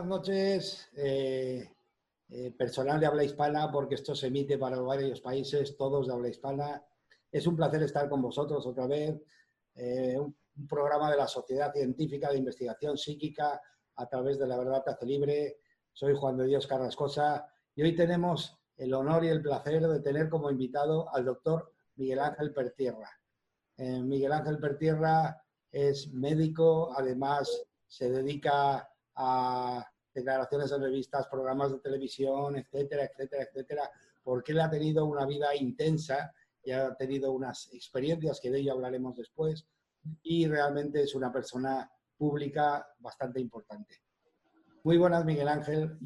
buenas noches, personal de habla hispana, porque esto se emite para varios países, todos de habla hispana. Es un placer estar con vosotros otra vez. Un programa de la Sociedad Científica de Investigación Psíquica a través de La Verdad Te Hace Libre. Soy Juan de Dios Carrascosa y hoy tenemos el honor y el placer de tener como invitado al doctor Miguel Ángel Pertierra. Miguel Ángel Pertierra es médico, además se dedica a declaraciones en revistas, programas de televisión, etcétera, etcétera, etcétera, porque él ha tenido una vida intensa y ha tenido unas experiencias que de ello hablaremos después, y realmente es una persona pública bastante importante. Muy buenas, Miguel Ángel.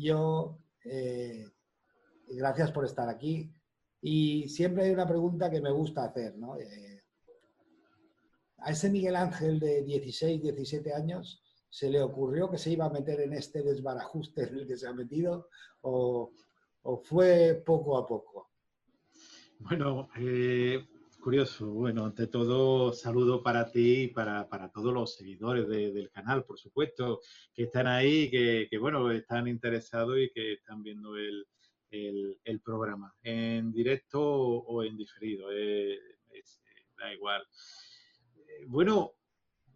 Gracias por estar aquí. Y siempre hay una pregunta que me gusta hacer, ¿no? A ese Miguel Ángel de 16, 17 años, ¿se le ocurrió que se iba a meter en este desbarajuste en el que se ha metido o fue poco a poco? Bueno, curioso. Bueno, ante todo, saludo para ti y para todos los seguidores del canal, por supuesto, que están ahí, bueno, están interesados y que están viendo el programa, en directo o en diferido, da igual. Bueno,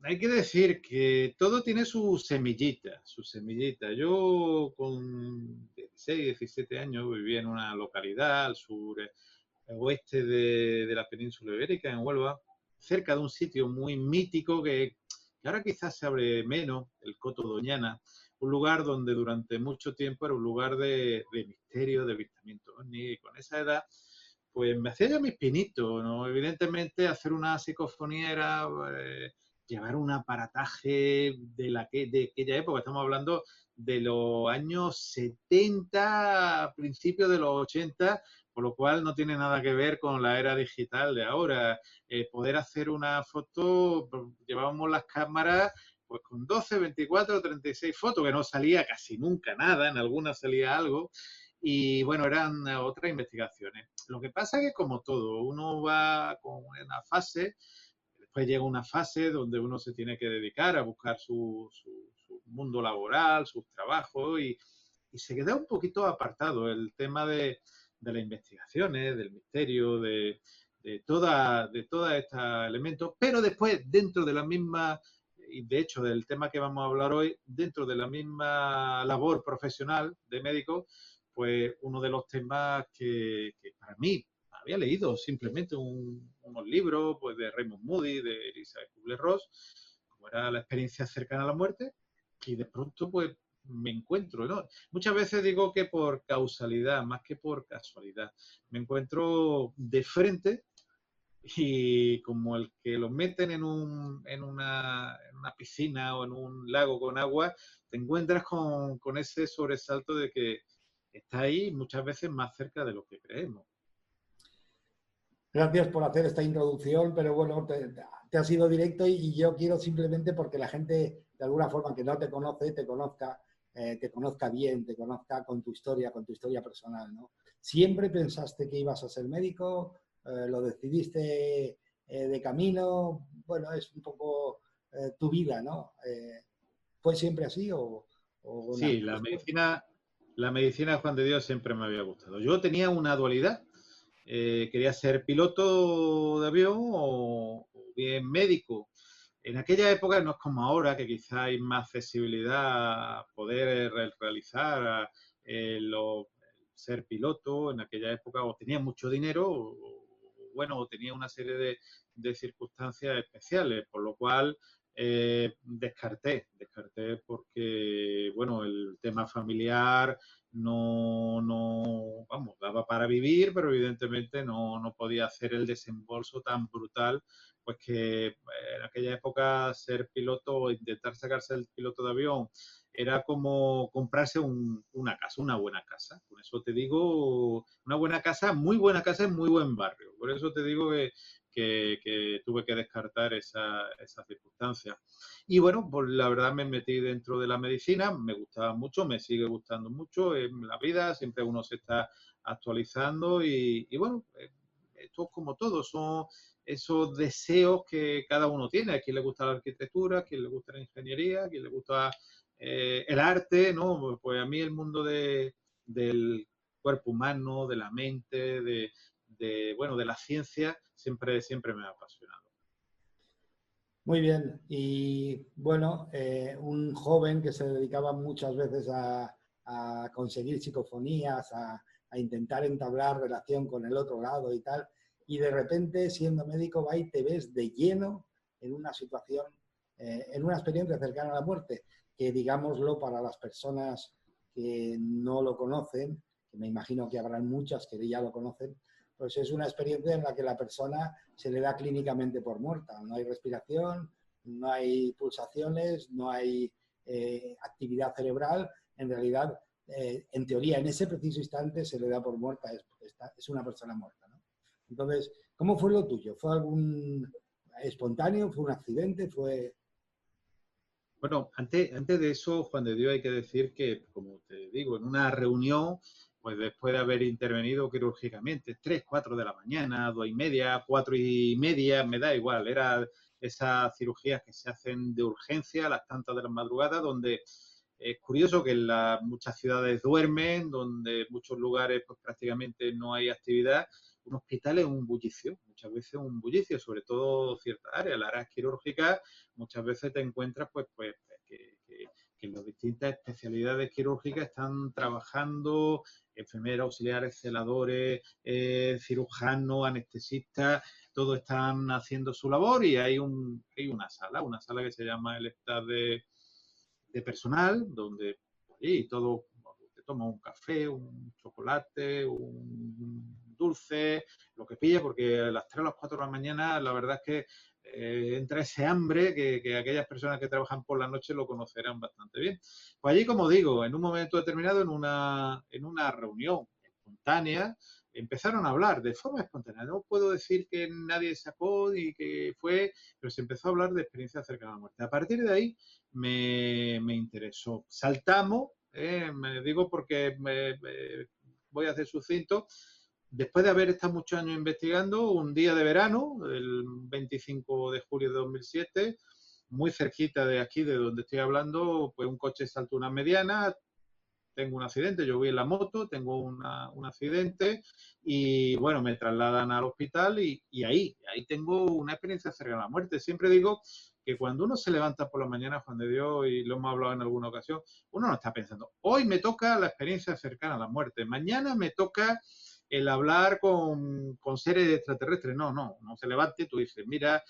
hay que decir que todo tiene su semillita, su semillita. Yo con 16, 17 años vivía en una localidad al sur oeste de la península ibérica, en Huelva, cerca de un sitio muy mítico que ahora quizás se abre menos, el Coto Doñana, un lugar donde durante mucho tiempo era un lugar de misterio, de avistamiento ovni, y con esa edad pues me hacía ya mis pinitos, ¿no? Evidentemente hacer una psicofonía era llevar un aparataje de aquella época, estamos hablando de los años 70, principios de los 80, por lo cual no tiene nada que ver con la era digital de ahora. Poder hacer una foto, llevábamos las cámaras pues con 12, 24, 36 fotos, que no salía casi nunca nada, en algunas salía algo, y bueno, eran otras investigaciones. Lo que pasa es que como todo, uno va con una fase, después llega una fase donde uno se tiene que dedicar a buscar su mundo laboral, sus trabajos, y se queda un poquito apartado el tema de las investigaciones, del misterio, de todos estos elementos, pero después dentro de la misma, y de hecho del tema que vamos a hablar hoy, dentro de la misma labor profesional de médico, pues uno de los temas que para mí había leído simplemente unos libros pues de Raymond Moody, de Elizabeth Kubler-Ross, como era la experiencia cercana a la muerte, y de pronto pues me encuentro, ¿no? Muchas veces digo que por causalidad, más que por casualidad, me encuentro de frente y como el que lo meten en una piscina o en un lago con agua, te encuentras con ese sobresalto de que está ahí muchas veces más cerca de lo que creemos. Gracias por hacer esta introducción, pero bueno, te has ido directo y yo quiero simplemente porque la gente, de alguna forma, que no te conoce, te conozca bien, te conozca con tu historia personal, ¿no? ¿Siempre pensaste que ibas a ser médico? ¿Lo decidiste de camino? Bueno, es un poco tu vida, ¿no? ¿Fue siempre así o Sí, nació después? la medicina, Juan de Dios, siempre me había gustado. Yo tenía una dualidad. Quería ser piloto de avión o bien médico. En aquella época no es como ahora, que quizá hay más accesibilidad a poder realizar ser piloto. En aquella época o tenía mucho dinero bueno, o tenía una serie de circunstancias especiales, por lo cual descarté porque, bueno, el tema familiar vamos, daba para vivir, pero evidentemente no podía hacer el desembolso tan brutal, pues que en aquella época ser piloto o intentar sacarse el piloto de avión era como comprarse una casa, una buena casa. Por eso te digo, una buena casa, muy buena casa en muy buen barrio. Por eso te digo que tuve que descartar esa circunstancia. Y bueno, pues la verdad me metí dentro de la medicina, me gustaba mucho, me sigue gustando mucho en la vida, siempre uno se está actualizando y bueno, esto es como todo, son esos deseos que cada uno tiene. A quien le gusta la arquitectura, a quien le gusta la ingeniería, a quien le gusta el arte, ¿no? Pues a mí el mundo del cuerpo humano, de la mente, bueno, de la ciencia, siempre me ha apasionado. Muy bien. Y bueno, un joven que se dedicaba muchas veces a conseguir psicofonías, a intentar entablar relación con el otro lado y tal, y de repente, siendo médico, va y te ves de lleno en una situación, en una experiencia cercana a la muerte, que digámoslo para las personas que no lo conocen, que me imagino que habrán muchas que ya lo conocen, pues es una experiencia en la que la persona se le da clínicamente por muerta. No hay respiración, no hay pulsaciones, no hay actividad cerebral. En realidad, en teoría, en ese preciso instante se le da por muerta, es una persona muerta, ¿no? Entonces, ¿cómo fue lo tuyo? ¿Fue algún espontáneo? ¿Fue un accidente? ¿Fue...? Bueno, antes de eso, Juan de Dios, hay que decir que, como te digo, en una reunión, pues después de haber intervenido quirúrgicamente, 3, 4 de la mañana, 2:30, 4:30, me da igual, era esas cirugías que se hacen de urgencia a las tantas de la madrugada, donde es curioso que en muchas ciudades duermen, donde en muchos lugares pues prácticamente no hay actividad. Un hospital es un bullicio, muchas veces un bullicio, sobre todo ciertas áreas, las áreas quirúrgicas, muchas veces te encuentras que en las distintas especialidades quirúrgicas están trabajando enfermeras, auxiliares, celadores, cirujanos, anestesistas, todos están haciendo su labor y hay una sala que se llama el staff de personal, donde y todo, te toma un café, un chocolate, un dulce, lo que pilla, porque a las 3 o las 4 de la mañana la verdad es que entra ese hambre que aquellas personas que trabajan por la noche lo conocerán bastante bien. Pues allí, como digo, en un momento determinado, en una reunión espontánea, empezaron a hablar de forma espontánea. No puedo decir que nadie sacó y que fue, pero se empezó a hablar de experiencias cercanas a la muerte. A partir de ahí me interesó. Saltamos, me digo porque voy a hacer sucinto. Después de haber estado muchos años investigando, un día de verano, el 25 de julio de 2007, muy cerquita de aquí, de donde estoy hablando, pues un coche saltó una mediana, tengo un accidente, yo voy en la moto, tengo un accidente y bueno, me trasladan al hospital y ahí tengo una experiencia cercana a la muerte. Siempre digo que cuando uno se levanta por la mañana, Juan de Dios, y lo hemos hablado en alguna ocasión, uno no está pensando, hoy me toca la experiencia cercana a la muerte, mañana me toca el hablar con seres extraterrestres. No se levante, tú dices, mira,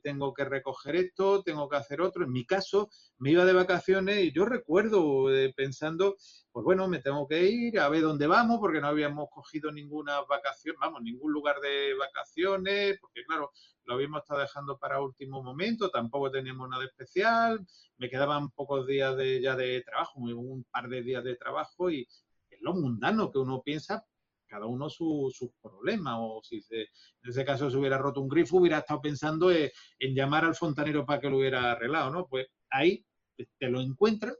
tengo que recoger esto, tengo que hacer otro. En mi caso, me iba de vacaciones y yo recuerdo pensando, pues bueno, me tengo que ir a ver dónde vamos, porque no habíamos cogido ninguna vacación, vamos, ningún lugar de vacaciones, porque claro, lo habíamos estado dejando para último momento, tampoco teníamos nada especial, me quedaban pocos días ya de trabajo, un par de días de trabajo y es lo mundano que uno piensa, cada uno sus problemas, o si en ese caso se hubiera roto un grifo, hubiera estado pensando en llamar al fontanero para que lo hubiera arreglado, ¿no? Pues ahí te lo encuentras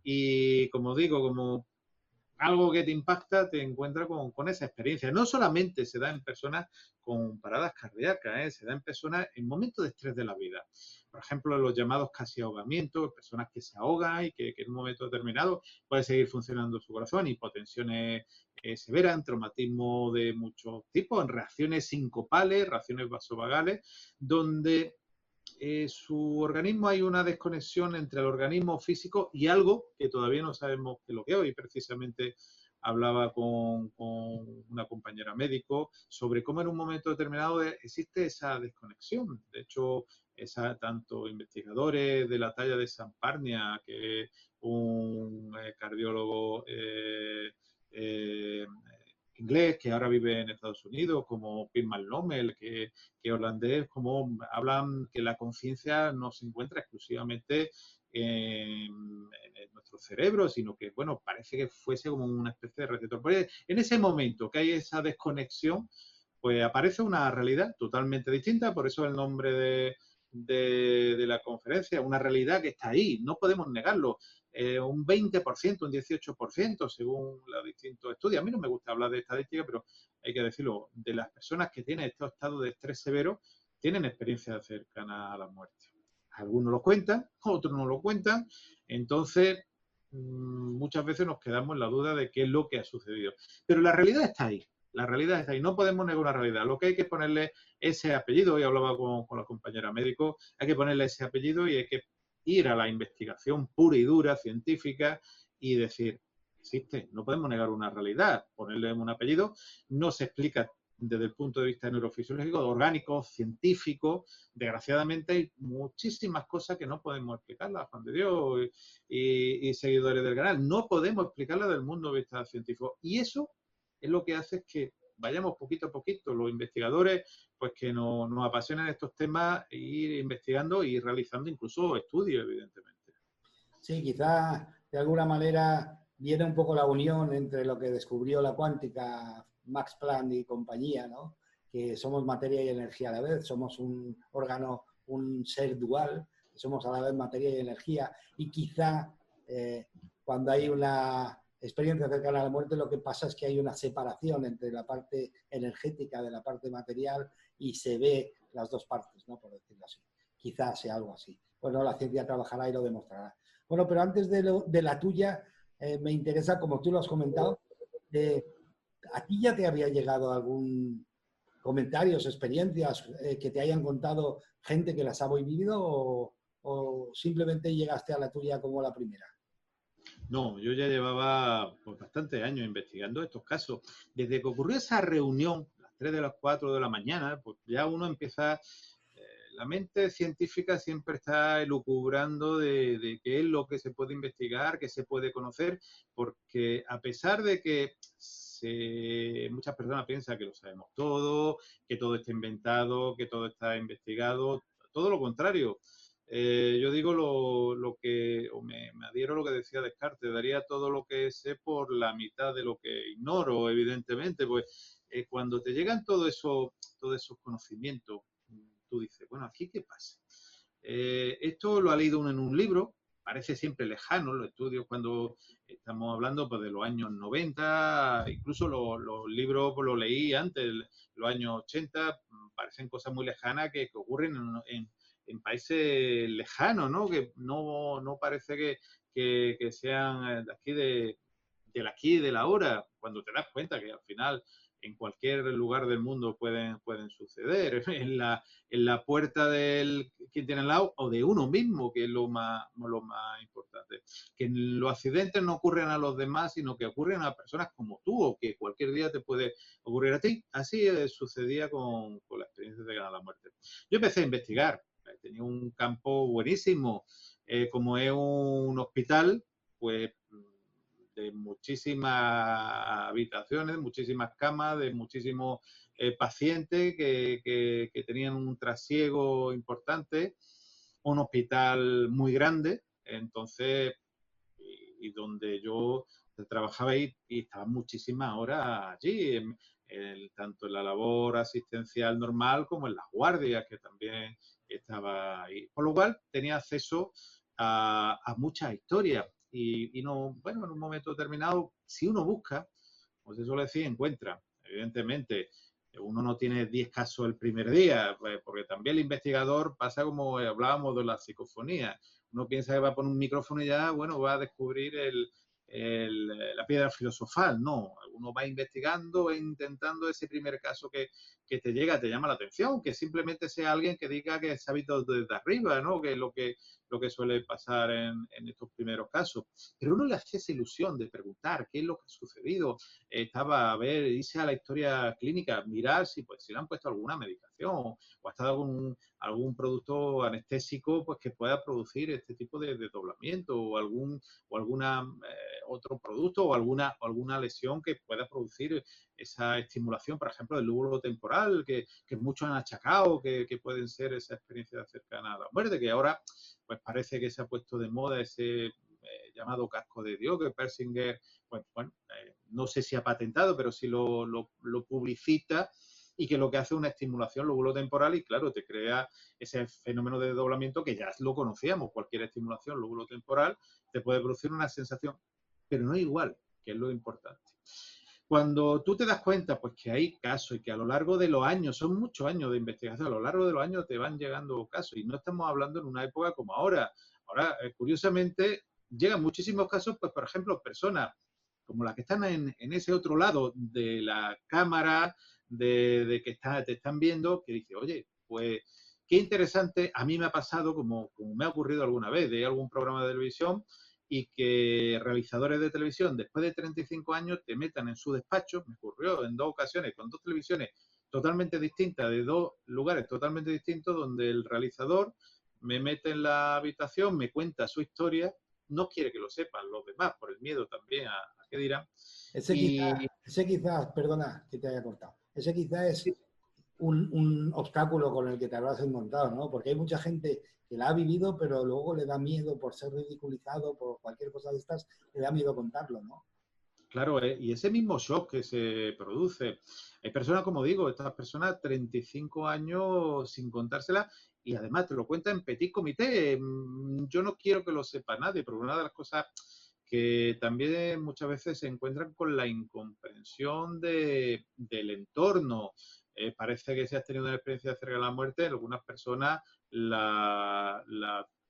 y como digo, como algo que te impacta, te encuentras con esa experiencia. No solamente se da en personas con paradas cardíacas, se da en personas en momentos de estrés de la vida. Por ejemplo, los llamados casi ahogamientos, personas que se ahogan y que en un momento determinado puede seguir funcionando su corazón, hipotensiones severas, traumatismo de muchos tipos, en reacciones sincopales, reacciones vasovagales, donde su organismo hay una desconexión entre el organismo físico y algo que todavía no sabemos qué es lo que es. Hoy precisamente hablaba con una compañera médico sobre cómo en un momento determinado existe esa desconexión. De hecho, tanto investigadores de la talla de Sam Parnia, que es un cardiólogo eh, inglés que ahora vive en Estados Unidos, como Pim Lommel, que holandés, como hablan que la conciencia no se encuentra exclusivamente en nuestro cerebro, sino que, bueno, parece que fuese como una especie de receptor. Pero en ese momento que hay esa desconexión, pues aparece una realidad totalmente distinta, por eso el nombre de la conferencia, una realidad que está ahí, no podemos negarlo. Un 20%, un 18%, según los distintos estudios. A mí no me gusta hablar de estadística, pero hay que decirlo, de las personas que tienen estos estados de estrés severo, tienen experiencia cercana a la muerte. Algunos lo cuentan, otros no lo cuentan. Entonces, muchas veces nos quedamos en la duda de qué es lo que ha sucedido. Pero la realidad está ahí. La realidad está ahí. No podemos negar una realidad. Lo que hay que ponerle ese apellido, hoy hablaba con la compañera médico, hay que ponerle ese apellido y hay que ir a la investigación pura y dura, científica, y decir, existe, no podemos negar una realidad, ponerle un apellido, no se explica desde el punto de vista neurofisiológico, orgánico, científico. Desgraciadamente hay muchísimas cosas que no podemos explicarlas, Juan de Dios y seguidores del canal. No podemos explicarlas desde el mundo de vista científico. Y eso es lo que hace que vayamos poquito a poquito, los investigadores, pues que nos apasionan estos temas, ir investigando y realizando incluso estudios, evidentemente. Sí, quizá de alguna manera viene un poco la unión entre lo que descubrió la cuántica, Max Planck y compañía, ¿no? Que somos materia y energía a la vez, somos un órgano, un ser dual, somos a la vez materia y energía, y quizá cuando hay una experiencia cercana a la muerte, lo que pasa es que hay una separación entre la parte energética de la parte material y se ve las dos partes, ¿no? Por decirlo así. Quizás sea algo así. Bueno, la ciencia trabajará y lo demostrará. Bueno, pero antes de la tuya, me interesa, como tú lo has comentado, ¿a ti ya te había llegado algún comentarios, experiencias que te hayan contado gente que las ha vivido o simplemente llegaste a la tuya como la primera? No, yo ya llevaba pues, bastantes años investigando estos casos. Desde que ocurrió esa reunión, a las 3 de las 4 de la mañana, pues ya uno empieza, la mente científica siempre está elucubrando de qué es lo que se puede investigar, qué se puede conocer, porque a pesar de que muchas personas piensan que lo sabemos todo, que todo está inventado, que todo está investigado, todo lo contrario. Yo digo lo que, o me adhiero a lo que decía Descartes, daría todo lo que sé por la mitad de lo que ignoro, evidentemente, pues cuando te llegan todos esos conocimientos, tú dices, bueno, ¿aquí qué pasa? Esto lo ha leído uno en un libro, parece siempre lejano, los estudios cuando estamos hablando pues, de los años 90, incluso los libros pues, los leí antes, los años 80, parecen cosas muy lejanas que ocurren en países lejanos, ¿no? Que no parece que sean de aquí del aquí y de la hora, cuando te das cuenta que al final en cualquier lugar del mundo pueden suceder, en la puerta del quien tiene al lado o de uno mismo, que es lo más importante. Que los accidentes no ocurren a los demás, sino que ocurren a personas como tú o que cualquier día te puede ocurrir a ti. Así sucedía con la experiencia de ganar la muerte. Yo empecé a investigar, tenía un campo buenísimo, como es un hospital, pues de muchísimas habitaciones, muchísimas camas, de muchísimos pacientes que tenían un trasiego importante, un hospital muy grande, entonces, y donde yo trabajaba ahí y estaba muchísimas horas allí, tanto en la labor asistencial normal como en las guardias, que también estaba ahí. Por lo cual tenía acceso a muchas historias. Y no, bueno, en un momento determinado, si uno busca, pues eso le decía, encuentra. Evidentemente, uno no tiene 10 casos el primer día, pues, porque también el investigador pasa como hablábamos de la psicofonía. Uno piensa que va a poner un micrófono y ya, bueno, va a descubrir la piedra filosofal. No, uno va investigando, va intentando ese primer caso que te llega, te llama la atención, que simplemente sea alguien que diga que se ha visto desde arriba, ¿no? Que es lo que suele pasar en estos primeros casos. Pero uno le hace esa ilusión de preguntar qué es lo que ha sucedido. Estaba a ver, irse a la historia clínica, mirar si le han puesto alguna medicación o ha estado algún producto anestésico pues que pueda producir este tipo de desdoblamiento o alguna otro producto o alguna lesión que pueda producir esa estimulación, por ejemplo, del lóbulo temporal, que muchos han achacado, que pueden ser esa experiencia cercana a la muerte, que ahora pues parece que se ha puesto de moda ese llamado casco de Dios, que Persinger, pues, bueno, no sé si ha patentado, pero sí lo publicita, y que lo que hace es una estimulación lóbulo-temporal y, claro, te crea ese fenómeno de desdoblamiento que ya lo conocíamos. Cualquier estimulación lóbulo-temporal te puede producir una sensación, pero no igual, que es lo importante. Cuando tú te das cuenta, pues que hay casos y que a lo largo de los años, son muchos años de investigación, a lo largo de los años te van llegando casos y no estamos hablando en una época como ahora. Ahora, curiosamente, llegan muchísimos casos, pues por ejemplo, personas como las que están en ese otro lado de la cámara, de que te están viendo, que dice, oye, pues qué interesante, a mí me ha pasado, como me ha ocurrido alguna vez, de algún programa de televisión, y que realizadores de televisión, después de 35 años, te metan en su despacho. Me ocurrió en 2 ocasiones, con 2 televisiones totalmente distintas, de 2 lugares totalmente distintos, donde el realizador me mete en la habitación, me cuenta su historia, no quiere que lo sepan los demás, por el miedo también a qué dirán. Y Ese quizás, perdona que te haya cortado, ese quizás es un obstáculo con el que te habrás encontrado, ¿no? Porque hay mucha gente que la ha vivido, pero luego le da miedo por ser ridiculizado, por cualquier cosa de estas, le da miedo contarlo, ¿no? claro, y ese mismo shock que se produce. Hay personas, como digo, estas personas 35 años sin contársela y además te lo cuenta en petit comité. Yo no quiero que lo sepa nadie, pero una de las cosas que también muchas veces se encuentran con la incomprensión del entorno. Parece que si has tenido una experiencia cerca de la muerte, algunas personas la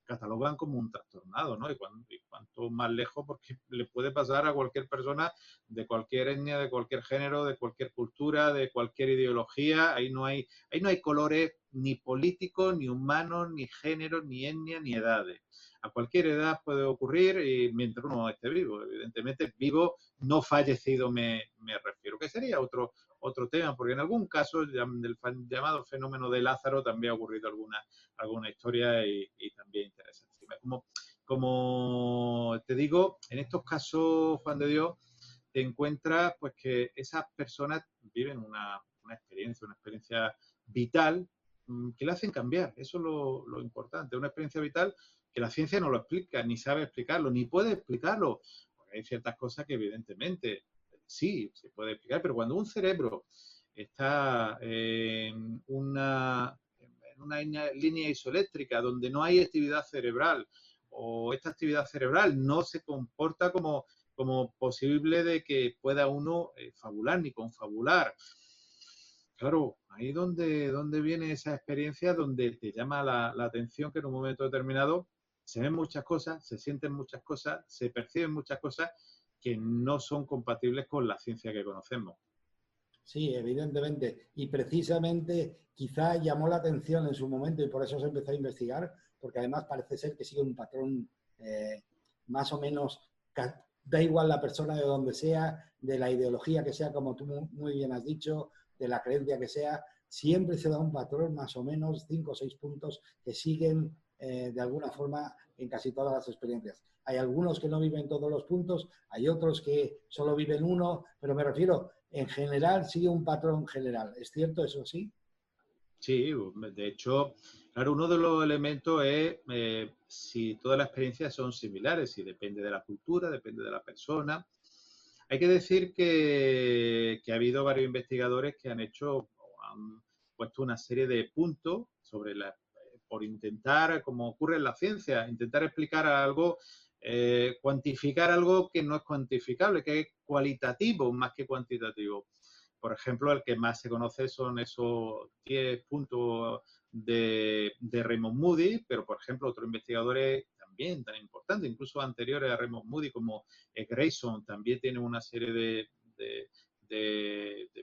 catalogan como un trastornado, ¿no? Y cuanto más lejos, porque le puede pasar a cualquier persona de cualquier etnia, de cualquier género, de cualquier cultura, de cualquier ideología. Ahí no hay colores ni políticos, ni humanos, ni géneros, ni etnias, ni edades. A cualquier edad puede ocurrir y mientras uno esté vivo. Evidentemente, vivo, no fallecido me refiero, que sería otro tema, porque en algún caso del llamado fenómeno de Lázaro también ha ocurrido alguna historia y también interesante. Como te digo, en estos casos, Juan de Dios, te encuentras pues que esas personas viven una experiencia vital que le hacen cambiar. Eso es lo importante, una experiencia vital que la ciencia no lo explica, ni sabe explicarlo, ni puede explicarlo. Porque hay ciertas cosas que evidentemente sí se puede explicar, pero cuando un cerebro está en una línea isoeléctrica donde no hay actividad cerebral o esta actividad cerebral no se comporta como posible de que pueda uno fabular ni confabular. Claro, ahí donde viene esa experiencia, donde te llama la atención que en un momento determinado se ven muchas cosas, se sienten muchas cosas, se perciben muchas cosas que no son compatibles con la ciencia que conocemos. Sí, evidentemente. Y precisamente quizá llamó la atención en su momento y por eso se empezó a investigar, porque además parece ser que sigue un patrón más o menos, da igual la persona de donde sea, de la ideología que sea, como tú muy bien has dicho, de la creencia que sea, siempre se da un patrón más o menos 5 o 6 puntos que siguen de alguna forma en casi todas las experiencias. Hay algunos que no viven todos los puntos, hay otros que solo viven uno, pero me refiero, en general sigue un patrón general. ¿Es cierto eso sí? Sí, de hecho, claro, uno de los elementos es si todas las experiencias son similares, si depende de la cultura, depende de la persona. Hay que decir que ha habido varios investigadores que han puesto una serie de puntos por intentar, como ocurre en la ciencia, intentar explicar algo, cuantificar algo que no es cuantificable, que es cualitativo más que cuantitativo. Por ejemplo, el que más se conoce son esos 10 puntos de Raymond Moody, pero por ejemplo otros investigadores también tan importantes, incluso anteriores a Raymond Moody, como Grayson, también tiene una serie de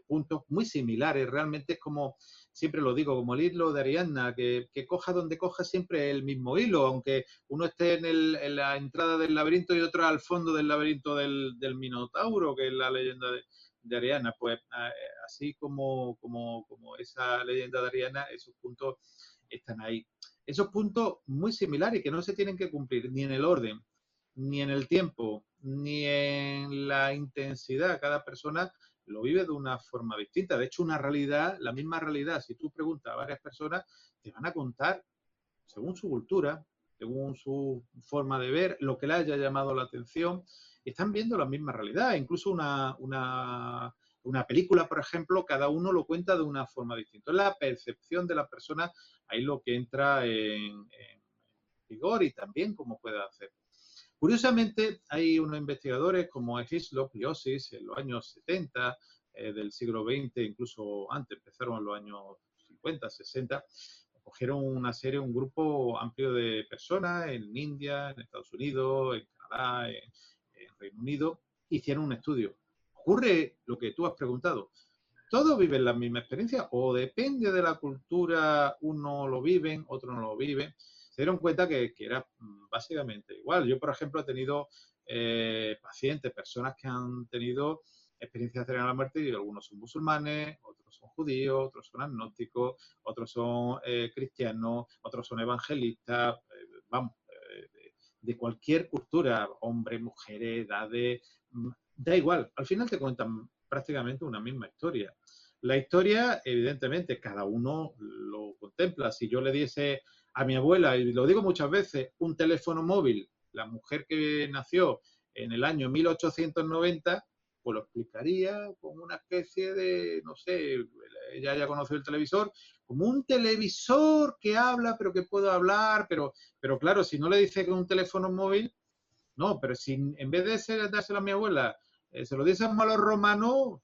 puntos muy similares. Realmente es como, siempre lo digo, como el hilo de Ariadna, que coja donde coja siempre el mismo hilo, aunque uno esté en la entrada del laberinto y otro al fondo del laberinto del Minotauro, que es la leyenda de Ariana. Pues así como esa leyenda de Ariana, esos puntos están ahí. Esos puntos muy similares que no se tienen que cumplir ni en el orden, ni en el tiempo, ni en la intensidad. Cada persona lo vive de una forma distinta. De hecho, una realidad, la misma realidad, si tú preguntas a varias personas, te van a contar, según su cultura, según su forma de ver, lo que le haya llamado la atención, están viendo la misma realidad. Incluso una película, por ejemplo, cada uno lo cuenta de una forma distinta. Es la percepción de la persona ahí lo que entra en vigor y también cómo puede hacer. Curiosamente, hay unos investigadores como Hislop y Osis en los años 70 del siglo XX, incluso antes, empezaron en los años 50, 60, cogieron un grupo amplio de personas en India, en Estados Unidos, en Canadá, en Reino Unido, hicieron un estudio. Ocurre lo que tú has preguntado. ¿Todos viven la misma experiencia o depende de la cultura, uno lo viven, otro no lo viven? Se dieron cuenta que era básicamente igual. Yo, por ejemplo, he tenido pacientes, personas que han tenido experiencias cercanas a la muerte y algunos son musulmanes, otros son judíos, otros son agnósticos, otros son cristianos, otros son evangelistas, vamos, de cualquier cultura, hombres, mujeres, edades, da igual. Al final te cuentan prácticamente una misma historia. La historia, evidentemente, cada uno lo contempla. Si yo le diese a mi abuela, y lo digo muchas veces, un teléfono móvil, la mujer que nació en el año 1890, pues lo explicaría como una especie de, no sé, ella ya conoció el televisor, como un televisor que habla, pero que puedo hablar, pero claro, si no le dice que es un teléfono móvil, no, pero si en vez de dárselo a mi abuela, se lo diésemos a los romanos,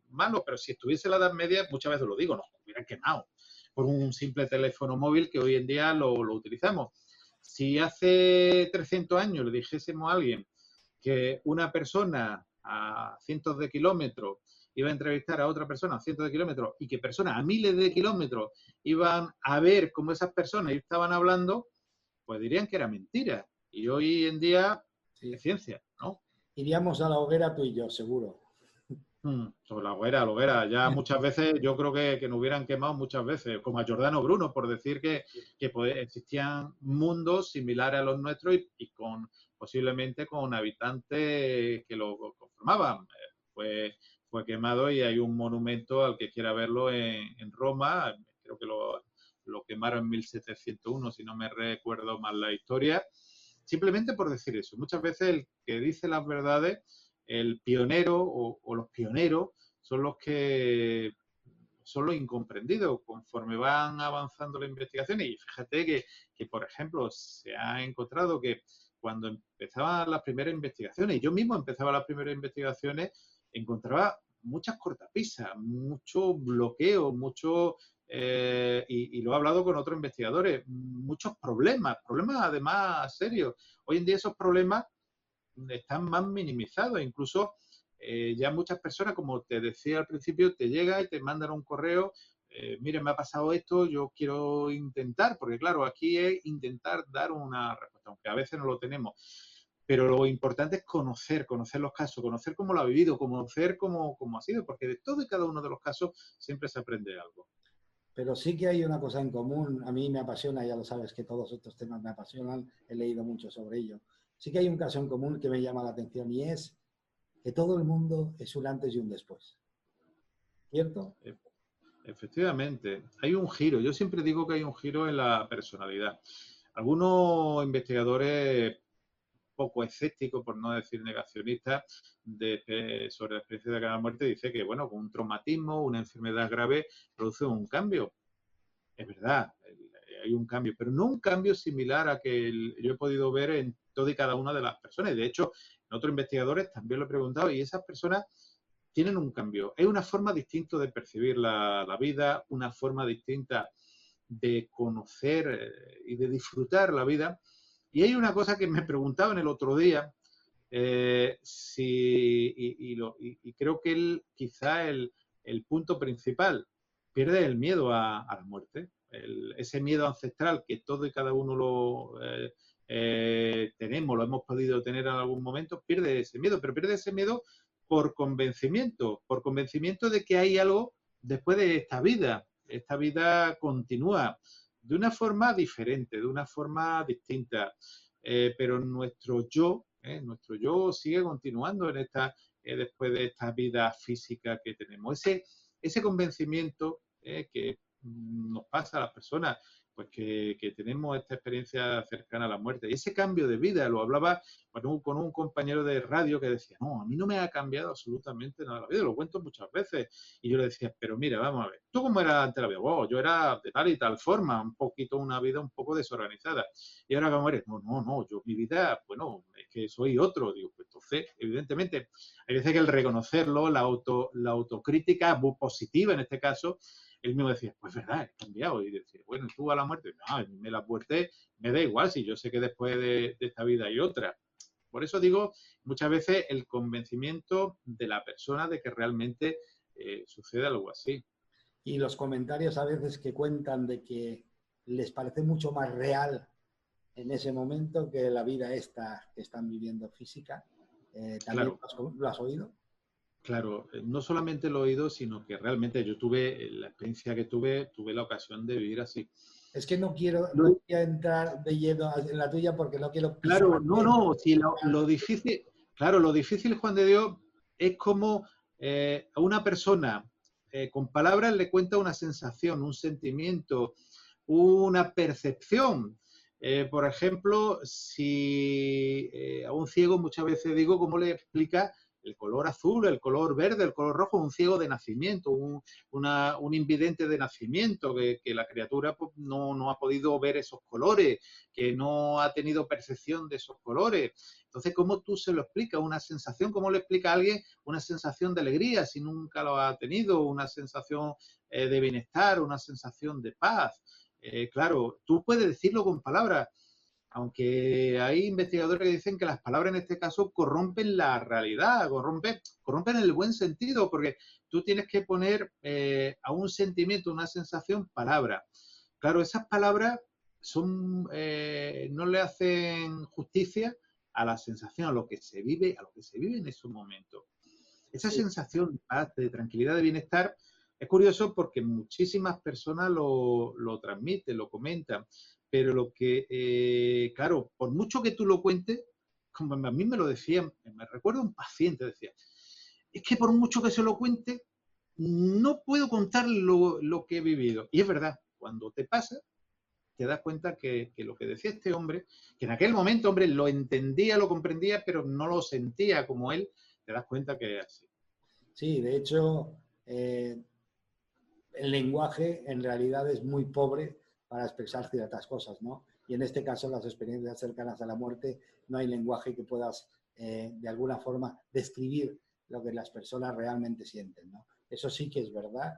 malo, pero si estuviese la Edad Media, muchas veces lo digo, nos hubieran quemado por un simple teléfono móvil que hoy en día lo utilizamos. Si hace 300 años le dijésemos a alguien que una persona a cientos de kilómetros iba a entrevistar a otra persona a cientos de kilómetros y que personas a miles de kilómetros iban a ver cómo esas personas estaban hablando, pues dirían que era mentira. Y hoy en día Sí. es ciencia, ¿no? Iríamos a la hoguera tú y yo, seguro. Sobre la hoguera. Ya muchas veces, yo creo que nos hubieran quemado muchas veces, como a Giordano Bruno, por decir que existían mundos similares a los nuestros y con posiblemente con habitantes que lo conformaban. Fue quemado y hay un monumento al que quiera verlo en Roma. Creo que lo quemaron en 1701, si no me recuerdo mal la historia. Simplemente por decir eso. Muchas veces el que dice las verdades, el pionero o los pioneros son los que son los incomprendidos conforme van avanzando las investigaciones. Y fíjate que, por ejemplo, se ha encontrado que cuando empezaban las primeras investigaciones, yo mismo empezaba las primeras investigaciones, encontraba muchas cortapisas, mucho bloqueo, mucho, y lo he hablado con otros investigadores, muchos problemas además serios. Hoy en día esos problemas están más minimizados, incluso ya muchas personas, como te decía al principio, te llega y te mandan un correo, mire, me ha pasado esto, yo quiero intentar, porque claro, aquí es intentar dar una respuesta, aunque a veces no lo tenemos. Pero lo importante es conocer los casos, conocer cómo lo ha vivido, conocer cómo ha sido, porque de todo y cada uno de los casos siempre se aprende algo. Pero sí que hay una cosa en común, a mí me apasiona, ya lo sabes que todos estos temas me apasionan, he leído mucho sobre ello. Sí que hay un caso en común que me llama la atención y es que todo el mundo es un antes y un después. ¿Cierto? Efectivamente, hay un giro. Yo siempre digo que hay un giro en la personalidad. Algunos investigadores poco escépticos, por no decir negacionistas, sobre la experiencia de la muerte, dice que, bueno, con un traumatismo, una enfermedad grave, produce un cambio. Es verdad, hay un cambio, pero no un cambio similar a que yo he podido ver en toda y cada una de las personas. De hecho, en otros investigadores también lo he preguntado y esas personas tienen un cambio. Es una forma distinta de percibir la vida, una forma distinta de conocer y de disfrutar la vida. Y hay una cosa que me preguntaban el otro día, y creo que quizá el punto principal, pierde el miedo a la muerte, ese miedo ancestral que todo y cada uno tenemos, lo hemos podido tener en algún momento, pierde ese miedo, pero pierde ese miedo por convencimiento de que hay algo después de esta vida continúa de una forma diferente, de una forma distinta, pero nuestro yo sigue continuando después de esta vida física que tenemos. Ese convencimiento que nos pasa a las personas, pues que tenemos esta experiencia cercana a la muerte. Y ese cambio de vida, lo hablaba con un compañero de radio que decía, no, a mí no me ha cambiado absolutamente nada la vida, lo cuento muchas veces. Y yo le decía, pero mira, vamos a ver, ¿tú cómo eras antes de la vida? Wow, yo era de tal y tal forma, una vida un poco desorganizada. Y ahora, ¿cómo eres? No, yo mi vida, bueno, es que soy otro. Digo, pues entonces, evidentemente, hay veces que el reconocerlo, la autocrítica positiva en este caso, él mismo decía, pues verdad, he cambiado. Y decía, bueno, ¿tú a la muerte? No, a mí la muerte me da igual, si yo sé que después de esta vida hay otra. Por eso digo muchas veces el convencimiento de la persona de que realmente sucede algo así. Y los comentarios a veces que cuentan de que les parece mucho más real en ese momento que la vida esta que están viviendo física. ¿También Claro. lo has oído? Claro, no solamente lo he oído, sino que realmente yo tuve, la experiencia que tuve la ocasión de vivir así. Es que no voy a entrar de lleno en la tuya porque no quiero pisar. Claro, no, si lo difícil, claro, lo difícil, Juan de Dios, es como a una persona con palabras le cuenta una sensación, un sentimiento, una percepción. Por ejemplo, si a un ciego muchas veces digo cómo le explica el color azul, el color verde, el color rojo, un ciego de nacimiento, un invidente de nacimiento, que la criatura pues, no ha podido ver esos colores, que no ha tenido percepción de esos colores. Entonces, ¿cómo tú se lo explicas? Una sensación, ¿cómo le explica a alguien una sensación de alegría si nunca lo ha tenido? Una sensación de bienestar, una sensación de paz. Claro, tú puedes decirlo con palabras, aunque hay investigadores que dicen que las palabras en este caso corrompen la realidad, corrompen en el buen sentido, porque tú tienes que poner a un sentimiento, una sensación, palabras. Claro, esas palabras no le hacen justicia a la sensación, a lo que se vive en esos momentos. Esa Sí. sensación de paz, de tranquilidad, de bienestar, es curioso porque muchísimas personas lo transmiten, lo comentan, pero lo que, claro, por mucho que tú lo cuentes, como a mí me lo decían, me recuerdo un paciente, decía, es que por mucho que se lo cuente, no puedo contar lo que he vivido. Y es verdad, cuando te pasa, te das cuenta que lo que decía este hombre, que en aquel momento, hombre, lo entendía, lo comprendía, pero no lo sentía como él, te das cuenta que es así. Sí, de hecho, el lenguaje en realidad es muy pobre para expresar ciertas cosas, ¿no? Y en este caso, las experiencias cercanas a la muerte, no hay lenguaje que puedas, de alguna forma, describir lo que las personas realmente sienten, ¿no? Eso sí que es verdad.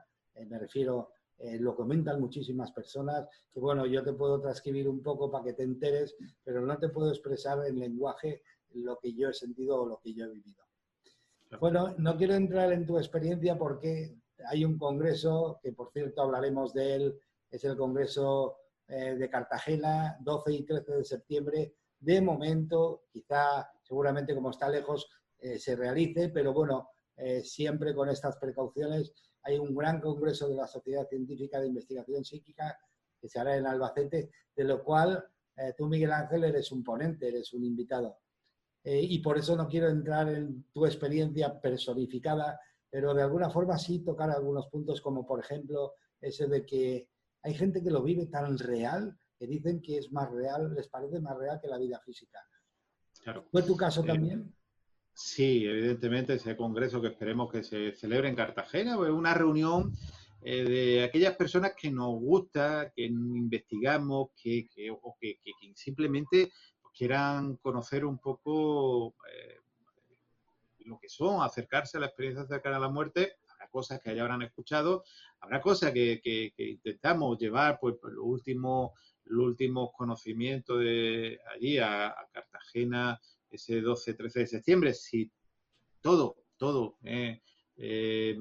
Me refiero, lo comentan muchísimas personas, que bueno, yo te puedo transcribir un poco para que te enteres, pero no te puedo expresar en lenguaje lo que yo he sentido o lo que yo he vivido. Bueno, no quiero entrar en tu experiencia porque hay un congreso, que por cierto hablaremos de él, es el Congreso de Cartagena, 12 y 13 de septiembre. De momento, quizá, seguramente como está lejos, se realice, pero bueno, siempre con estas precauciones. Hay un gran congreso de la Sociedad Científica de Investigación Psíquica que se hará en Albacete, de lo cual tú, Miguel Ángel, eres un ponente, eres un invitado. Y por eso no quiero entrar en tu experiencia personificada, pero de alguna forma sí tocar algunos puntos, como por ejemplo ese de que hay gente que lo vive tan real que dicen que es más real, les parece más real que la vida física. Claro. ¿Fue tu caso también? Sí, evidentemente ese congreso que esperemos que se celebre en Cartagena, pues una reunión de aquellas personas que nos gusta, que investigamos, que simplemente quieran conocer un poco lo que son, acercarse a la experiencia cercana a la muerte. Habrá cosas que ya habrán escuchado, habrá cosas que intentamos llevar, pues, los últimos conocimientos de allí a Cartagena, ese 12-13 de septiembre, si todo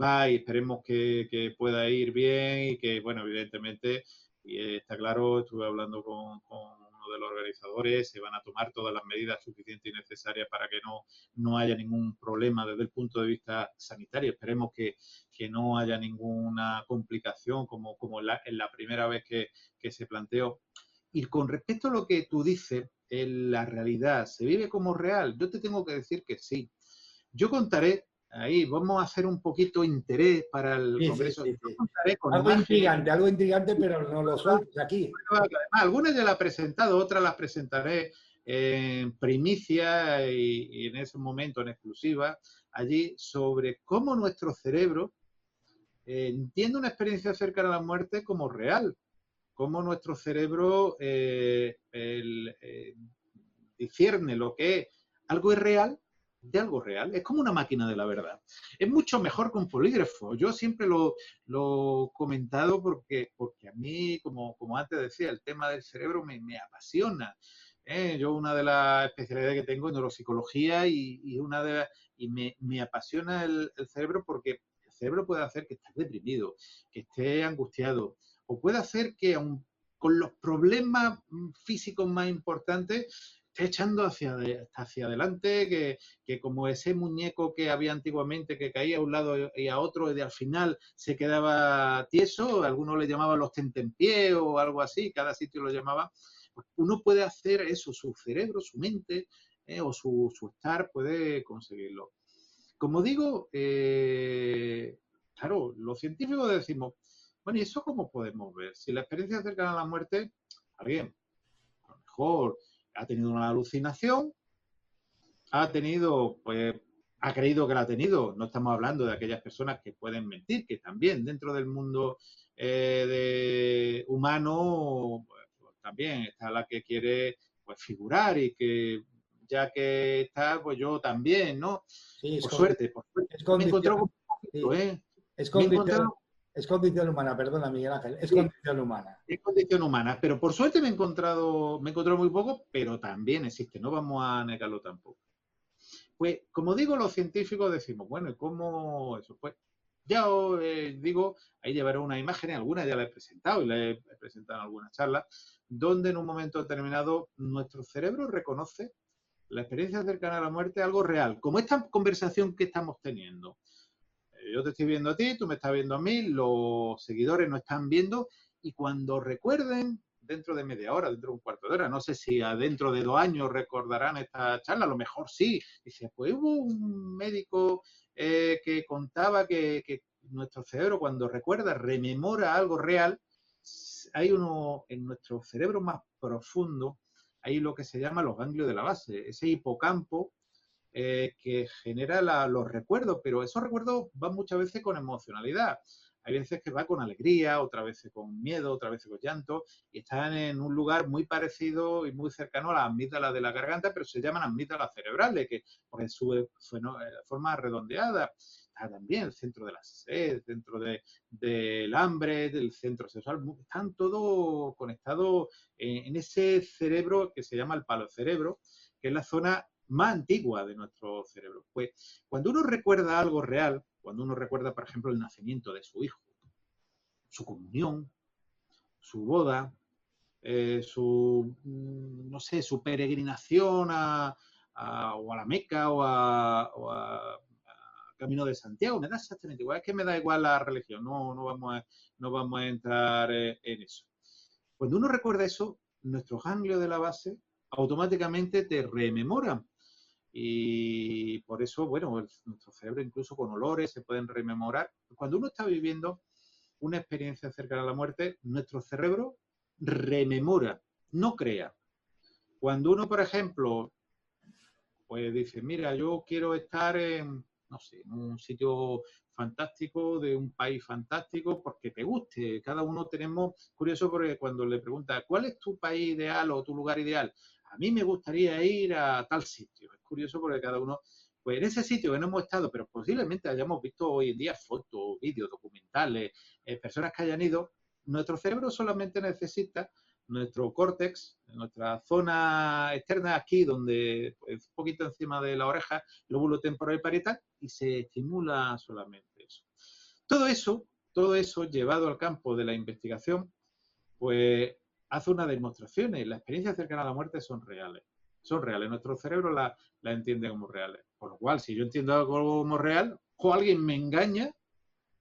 va y esperemos que pueda ir bien y que, bueno, evidentemente, y está claro, estuve hablando con uno de los organizadores, se van a tomar todas las medidas suficientes y necesarias para que no haya ningún problema desde el punto de vista sanitario. Esperemos que no haya ninguna complicación como en la primera vez que se planteó. Y con respecto a lo que tú dices, en la realidad, ¿se vive como real? Yo te tengo que decir que sí. Yo contaré, ahí vamos a hacer un poquito interés para el Sí, sí, Congreso. sí, Yo sí. contaré con imágenes. Algo intrigante, pero no lo sueltes aquí. Además, algunas ya las he presentado, otras las presentaré en primicia y en ese momento en exclusiva allí sobre cómo nuestro cerebro entiende una experiencia cercana a la muerte como real, cómo nuestro cerebro discierne lo que es algo irreal de algo real. Es como una máquina de la verdad. Es mucho mejor que un polígrafo. Yo siempre lo he comentado porque a mí, como antes decía, el tema del cerebro me apasiona. Yo una de las especialidades que tengo es neuropsicología y me apasiona el cerebro porque el cerebro puede hacer que estés deprimido, que estés angustiado, o puede hacer que aun con los problemas físicos más importantes estés echando hacia adelante, que como ese muñeco que había antiguamente que caía a un lado y a otro y al final se quedaba tieso, algunos le llamaban los tentempié o algo así, cada sitio lo llamaba. Uno puede hacer eso, su cerebro, su mente o su estar puede conseguirlo. Como digo, claro, los científicos decimos, bueno, ¿y eso cómo podemos ver? Si la experiencia cercana a la muerte, alguien a lo mejor ha tenido una alucinación, ha tenido, pues, ha creído que la ha tenido. No estamos hablando de aquellas personas que pueden mentir, que también dentro del mundo humano, pues, también está la que quiere pues figurar y que ya que está, pues yo también, ¿no? Sí, Por suerte. es Me he encontrado condición, con un poquito, sí, ¿eh? es Me he condición, encontrado, es condición humana, perdona, Miguel Ángel, es sí, condición humana. es condición humana, pero por suerte me he encontrado muy poco, pero también existe, no vamos a negarlo tampoco. Pues, como digo, los científicos decimos, bueno, ¿y cómo eso? Pues ya os digo, ahí llevaré unas imágenes, algunas ya las he presentado y las he presentado en algunas charlas, donde en un momento determinado nuestro cerebro reconoce la experiencia cercana a la muerte algo real, como esta conversación que estamos teniendo. Yo te estoy viendo a ti, tú me estás viendo a mí, los seguidores nos están viendo y cuando recuerden, dentro de media hora, dentro de un cuarto de hora, no sé si dentro de 2 años recordarán esta charla, a lo mejor sí. Dice, pues hubo un médico que contaba que nuestro cerebro cuando recuerda, rememora algo real, hay uno en nuestro cerebro más profundo, hay lo que se llama los ganglios de la base, ese hipocampo que genera los recuerdos, pero esos recuerdos van muchas veces con emocionalidad. Hay veces que va con alegría, otras veces con miedo, otras veces con llanto, y están en un lugar muy parecido y muy cercano a las amígdalas de la garganta, pero se llaman amígdalas cerebrales, que por su forma redondeada. Está también el centro de la sed, el centro del hambre, del centro sexual, están todos conectados en ese cerebro que se llama el palocerebro, que es la zona más antigua de nuestro cerebro. Pues cuando uno recuerda algo real, cuando uno recuerda, por ejemplo, el nacimiento de su hijo, su comunión, su boda, no sé, su peregrinación o a la Meca o a Camino de Santiago, me da exactamente igual, es que me da igual la religión, no vamos a entrar en eso. Cuando uno recuerda eso, nuestros ganglios de la base automáticamente te rememoran. Y por eso, bueno, nuestro cerebro incluso con olores se pueden rememorar. Cuando uno está viviendo una experiencia cercana a la muerte, nuestro cerebro rememora, no crea. Cuando uno, por ejemplo, pues dice, mira, yo quiero estar en, no sé, en un sitio fantástico, de un país fantástico, porque te guste. Cada uno tenemos, curioso porque cuando le pregunta, ¿cuál es tu país ideal o tu lugar ideal? A mí me gustaría ir a tal sitio. Es curioso porque cada uno, pues en ese sitio que no hemos estado, pero posiblemente hayamos visto hoy en día fotos, vídeos, documentales, personas que hayan ido, nuestro cerebro solamente necesita nuestro córtex, nuestra zona externa aquí, donde pues, un poquito encima de la oreja, lóbulo temporal parietal, y se estimula solamente eso. Todo eso llevado al campo de la investigación, pues hace unas demostraciones. Las experiencias cercanas a la muerte son reales. Son reales. Nuestro cerebro la entiende como reales. Por lo cual, si yo entiendo algo como real, o alguien me engaña,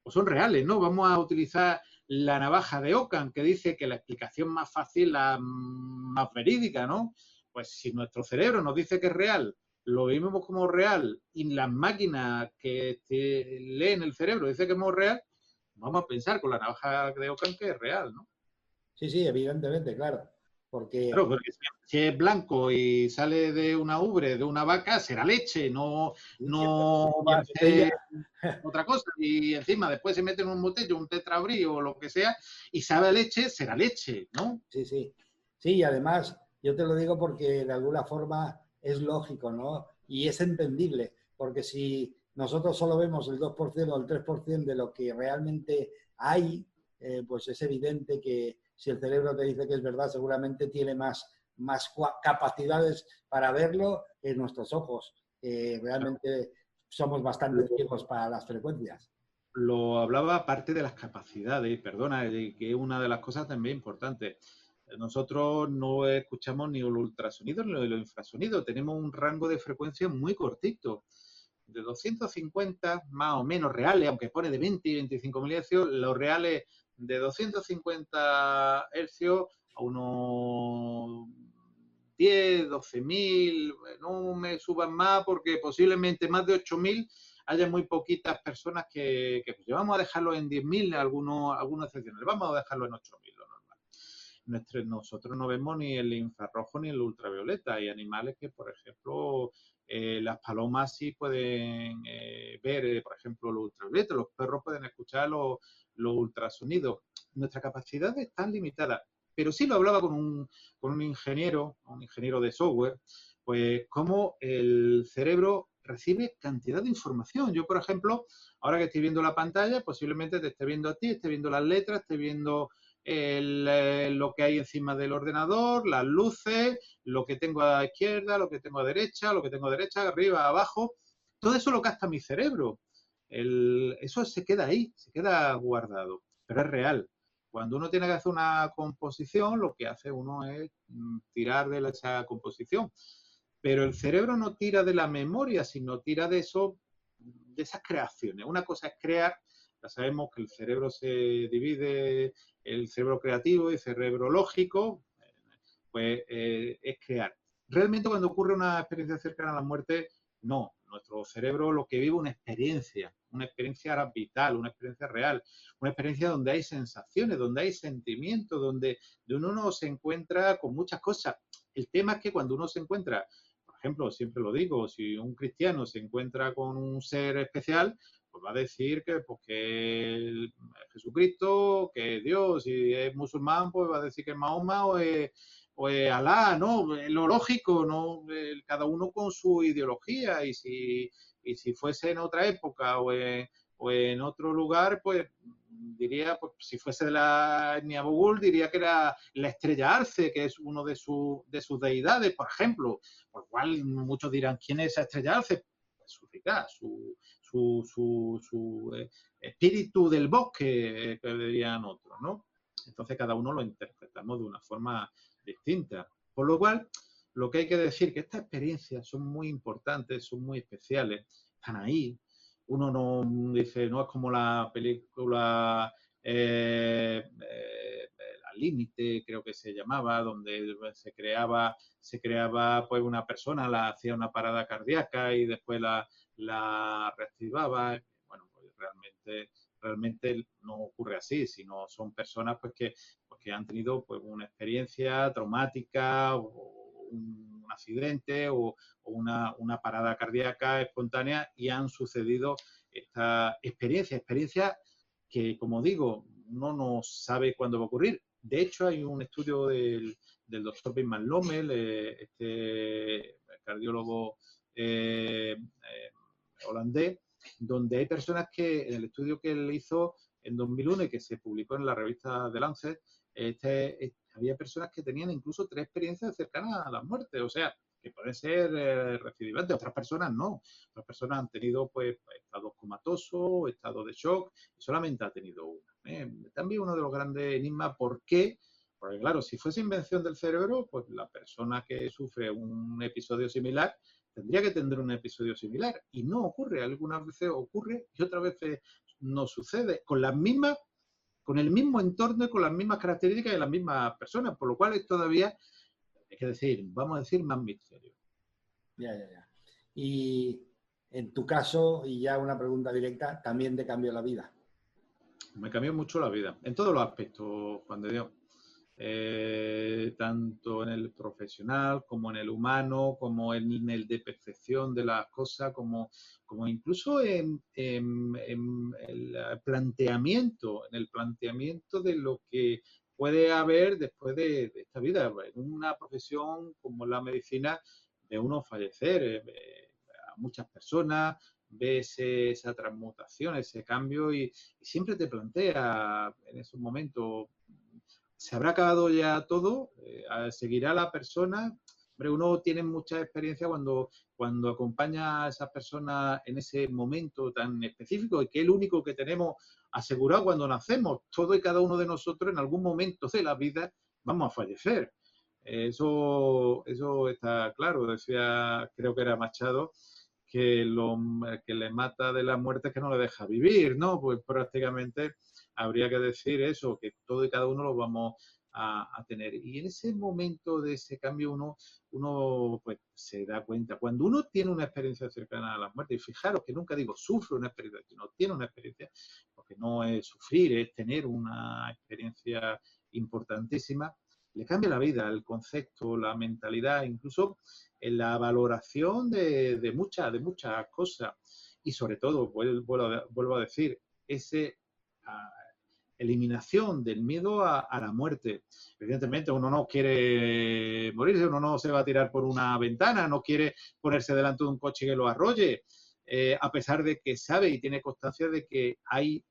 pues son reales, ¿no? Vamos a utilizar la navaja de Ockham, que dice que la explicación más fácil, la más verídica, ¿no? Pues si nuestro cerebro nos dice que es real, lo vemos como real y las máquinas que leen el cerebro dicen que es real, vamos a pensar con la navaja de Ockham que es real, ¿no? Sí, sí, evidentemente, claro, Claro, porque porque si es blanco y sale de una ubre, de una vaca, será leche, y no va en a botella, ser otra cosa. Y encima después se mete en un botello, un tetrabrí o lo que sea, y sabe a leche, será leche, ¿no? sí, sí. Sí, y además, yo te lo digo porque de alguna forma es lógico, ¿no? Y es entendible, porque si nosotros solo vemos el 2% o el 3% de lo que realmente hay, pues es evidente que si el cerebro te dice que es verdad, seguramente tiene más capacidades para verlo en nuestros ojos. Realmente somos bastante ciegos para las frecuencias. Lo hablaba aparte de las capacidades, perdona, que es una de las cosas también importantes. Nosotros no escuchamos ni el ultrasonido ni el infrasonido, tenemos un rango de frecuencia muy cortito, de 250 más o menos reales, aunque pone de 20 y 25 mil hercios, los reales de 250 hercios a unos 10, 12 mil, no me suban más porque posiblemente más de 8 mil haya muy poquitas personas que pues, vamos a dejarlo en 10.000, algunas excepciones, vamos a dejarlo en 8.000, lo normal. Nosotros no vemos ni el infrarrojo ni el ultravioleta. Hay animales que, por ejemplo, las palomas sí pueden ver, por ejemplo, los ultravioletas, los perros pueden escuchar los ultrasonidos. Nuestra capacidad es tan limitada, pero sí lo hablaba con un ingeniero de software, pues cómo el cerebro recibe cantidad de información. Yo, por ejemplo, ahora que estoy viendo la pantalla, posiblemente te esté viendo a ti, esté viendo las letras, esté viendo lo que hay encima del ordenador, las luces, lo que tengo a la izquierda, lo que tengo a derecha, lo que tengo a derecha, arriba, abajo. Todo eso lo capta mi cerebro. Eso se queda ahí, se queda guardado, pero es real. Cuando uno tiene que hacer una composición, lo que hace uno es tirar de esa composición. Pero el cerebro no tira de la memoria, sino tira de eso, de esas creaciones. Una cosa es crear, ya sabemos que el cerebro se divide, el cerebro creativo y el cerebro lógico, pues es crear. Realmente cuando ocurre una experiencia cercana a la muerte, no. Nuestro cerebro lo que vive es una experiencia vital, una experiencia real, una experiencia donde hay sensaciones, donde hay sentimientos, donde uno se encuentra con muchas cosas. El tema es que cuando uno se encuentra, por ejemplo, siempre lo digo, si un cristiano se encuentra con un ser especial, pues va a decir pues, que es Jesucristo, que es Dios. Si es musulmán, pues va a decir que es Mahoma o es Alá, ¿no? Es lo lógico, ¿no? Cada uno con su ideología y si fuese en otra época o en otro lugar, pues diría, pues si fuese de la etnia Bogul, diría que era la estrella Arce, que es uno de sus deidades, por ejemplo. Por lo cual muchos dirán, ¿quién es esa estrella Arce? Su rica, su espíritu del bosque, que dirían otros, ¿no? Entonces cada uno lo interpretamos de una forma distinta. Por lo cual, lo que hay que decir es que estas experiencias son muy importantes, son muy especiales, están ahí. Uno no dice, no es como la película La Límite, creo que se llamaba, donde se creaba pues una persona, la hacía una parada cardíaca y después la reactivaba. Bueno, pues realmente no ocurre así, sino son personas pues que han tenido pues una experiencia traumática o un accidente o una parada cardíaca espontánea y han sucedido esta experiencia que, como digo, uno no sabe cuándo va a ocurrir. De hecho, hay un estudio del doctor Bindman Lommel, este cardiólogo holandés, donde hay personas que, en el estudio que él hizo en 2001 y que se publicó en la revista The Lancet, había personas que tenían incluso 3 experiencias cercanas a la muerte, o sea, que pueden ser recidivantes, otras personas no. Otras personas han tenido pues estados comatosos, estados de shock, y solamente ha tenido una. También uno de los grandes enigmas, ¿por qué? Porque claro, si fuese invención del cerebro, pues la persona que sufre un episodio similar tendría que tener un episodio similar y no ocurre. Algunas veces ocurre y otras veces no sucede con el mismo entorno y con las mismas características de las mismas personas, por lo cual es todavía, hay que decir, vamos a decir, más misterio. Ya. Y en tu caso, y ya una pregunta directa, ¿también te cambió la vida? Me cambió mucho la vida, en todos los aspectos, Juan de Dios. Tanto en el profesional como en el humano, como en el de percepción de las cosas, como incluso en el planteamiento, de lo que puede haber después de esta vida. En una profesión como la medicina, de uno fallecer, a muchas personas, ves esa transmutación, ese cambio y siempre te plantea en esos momentos ¿Se habrá acabado ya todo? ¿Seguirá la persona? Hombre, uno tiene mucha experiencia cuando acompaña a esas personas en ese momento tan específico y que es el único que tenemos asegurado cuando nacemos. Todo y cada uno de nosotros en algún momento de la vida vamos a fallecer. Eso está claro. Decía, creo que era Machado, que lo que le mata de la muerte es que no le deja vivir, ¿no? Pues prácticamente habría que decir eso, que todo y cada uno lo vamos a tener. Y en ese momento de ese cambio uno pues se da cuenta. Cuando uno tiene una experiencia cercana a la muerte, y fijaros que nunca digo sufre una experiencia, sino tiene una experiencia, porque no es sufrir, es tener una experiencia importantísima, le cambia la vida, el concepto, la mentalidad, incluso en la valoración de muchas cosas. Y sobre todo, vuelvo a decir, ese eliminación del miedo a la muerte. Evidentemente, uno no quiere morirse, uno no se va a tirar por una ventana, no quiere ponerse delante de un coche que lo arrolle, a pesar de que sabe y tiene constancia de que hay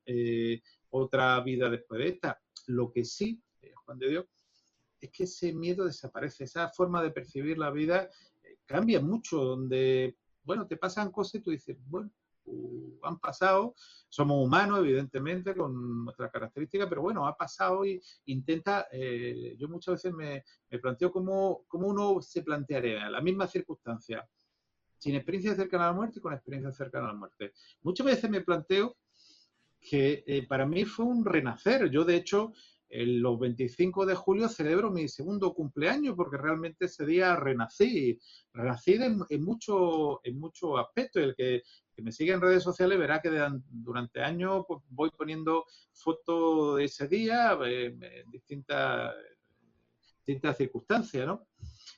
otra vida después de esta. Lo que sí, Juan de Dios, es que ese miedo desaparece, esa forma de percibir la vida cambia mucho, donde, bueno, te pasan cosas y tú dices, bueno, han pasado, somos humanos, evidentemente, con nuestras características, pero bueno, ha pasado y intenta, yo muchas veces me planteo cómo uno se plantearía la misma circunstancia, sin experiencia cercana a la muerte y con experiencia cercana a la muerte. Muchas veces me planteo que para mí fue un renacer. Yo, de hecho, los 25 de julio celebro mi segundo cumpleaños porque realmente ese día renací. Renací en mucho aspectos. El que me sigue en redes sociales verá que durante años pues, voy poniendo fotos de ese día en distintas circunstancias, ¿no?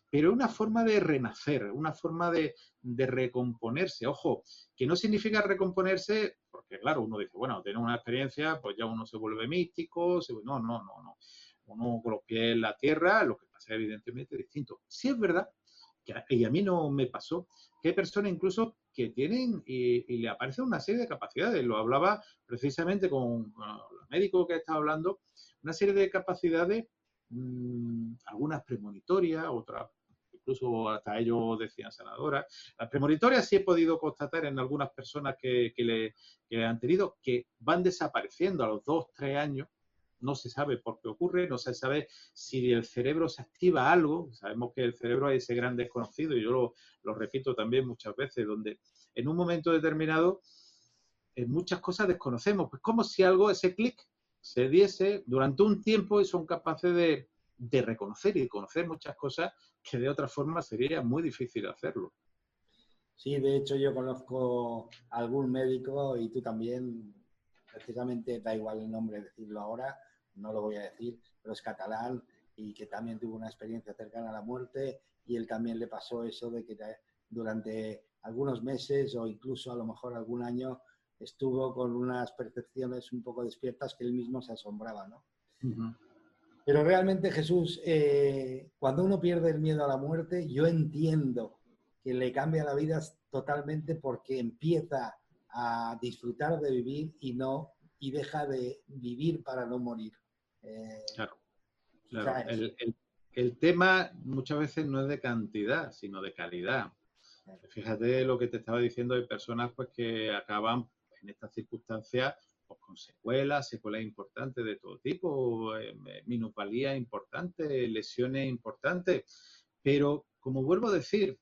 Pero es una forma de renacer, una forma de recomponerse. Ojo, que no significa recomponerse, porque claro, uno dice, bueno, tiene una experiencia, pues ya uno se vuelve místico, no. Uno con los pies en la tierra, lo que pasa evidentemente es distinto. Sí es verdad, y a mí no me pasó, que hay personas incluso que tienen y le aparecen una serie de capacidades. Lo hablaba precisamente con los médicos que estaba hablando, una serie de capacidades, algunas premonitorias, otras incluso hasta ellos decían sanadoras. Las premonitorias sí he podido constatar en algunas personas que le han tenido, que van desapareciendo a los 2, 3 años. No se sabe por qué ocurre, no se sabe si el cerebro se activa algo. Sabemos que el cerebro es ese gran desconocido, y yo lo repito también muchas veces, donde en un momento determinado muchas cosas desconocemos. Pues como si algo, ese clic, se diese durante un tiempo y son capaces de reconocer y de conocer muchas cosas que de otra forma sería muy difícil hacerlo. Sí, de hecho yo conozco a algún médico y tú también, precisamente da igual el nombre decirlo ahora, no lo voy a decir, pero es catalán y que también tuvo una experiencia cercana a la muerte y él también le pasó eso de que durante algunos meses o incluso a lo mejor algún año estuvo con unas percepciones un poco despiertas que él mismo se asombraba, ¿no? Uh-huh. Pero realmente, Jesús, cuando uno pierde el miedo a la muerte, yo entiendo que le cambia la vida totalmente porque empieza a disfrutar de vivir y deja de vivir para no morir. Claro. Quizá eso. El tema muchas veces no es de cantidad, sino de calidad. Fíjate lo que te estaba diciendo, hay personas pues que acaban en estas circunstancias pues, con secuelas importantes de todo tipo, minusvalías importantes, lesiones importantes, pero como vuelvo a decir,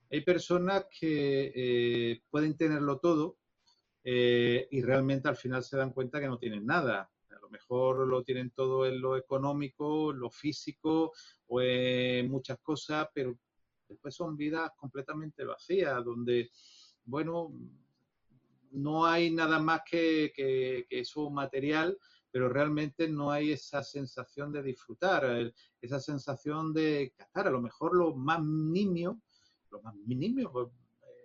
hay personas que pueden tenerlo todo y realmente al final se dan cuenta que no tienen nada. A lo mejor lo tienen todo en lo económico, lo físico o en muchas cosas, pero después son vidas completamente vacías, donde, bueno, no hay nada más que eso material, pero realmente no hay esa sensación de disfrutar, esa sensación de gastar. A lo mejor lo más nimio pues,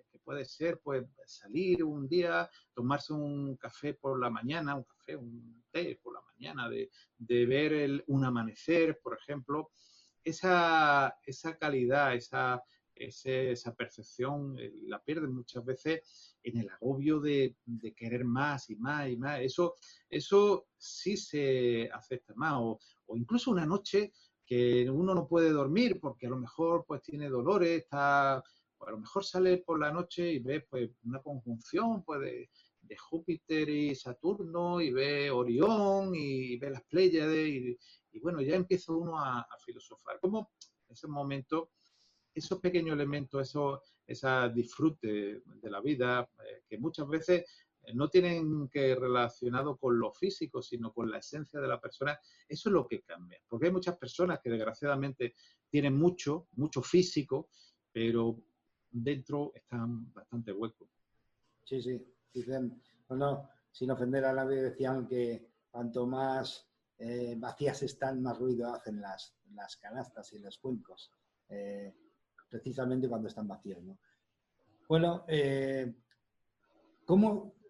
que puede ser pues salir un día, tomarse un café por la mañana, un té por la mañana, de ver un amanecer, por ejemplo, esa calidad, esa percepción la pierden muchas veces en el agobio de querer más y más y más. Eso sí se afecta más. O incluso una noche que uno no puede dormir porque a lo mejor pues tiene dolores, pues, a lo mejor sale por la noche y ve pues una conjunción pues de Júpiter y Saturno, y ve Orión y ve las Pléyades, y bueno, ya empieza uno a filosofar. ¿Cómo ese momento, esos pequeños elementos, esos disfrutes de la vida, que muchas veces no tienen que relacionado con lo físico, sino con la esencia de la persona, eso es lo que cambia. Porque hay muchas personas que desgraciadamente tienen mucho físico, pero dentro están bastante huecos. Sí, sí. Dicen, bueno, sin ofender a nadie, decían que cuanto más vacías están, más ruido hacen las canastas y los cuencos, precisamente cuando están vacíos, ¿no? Bueno,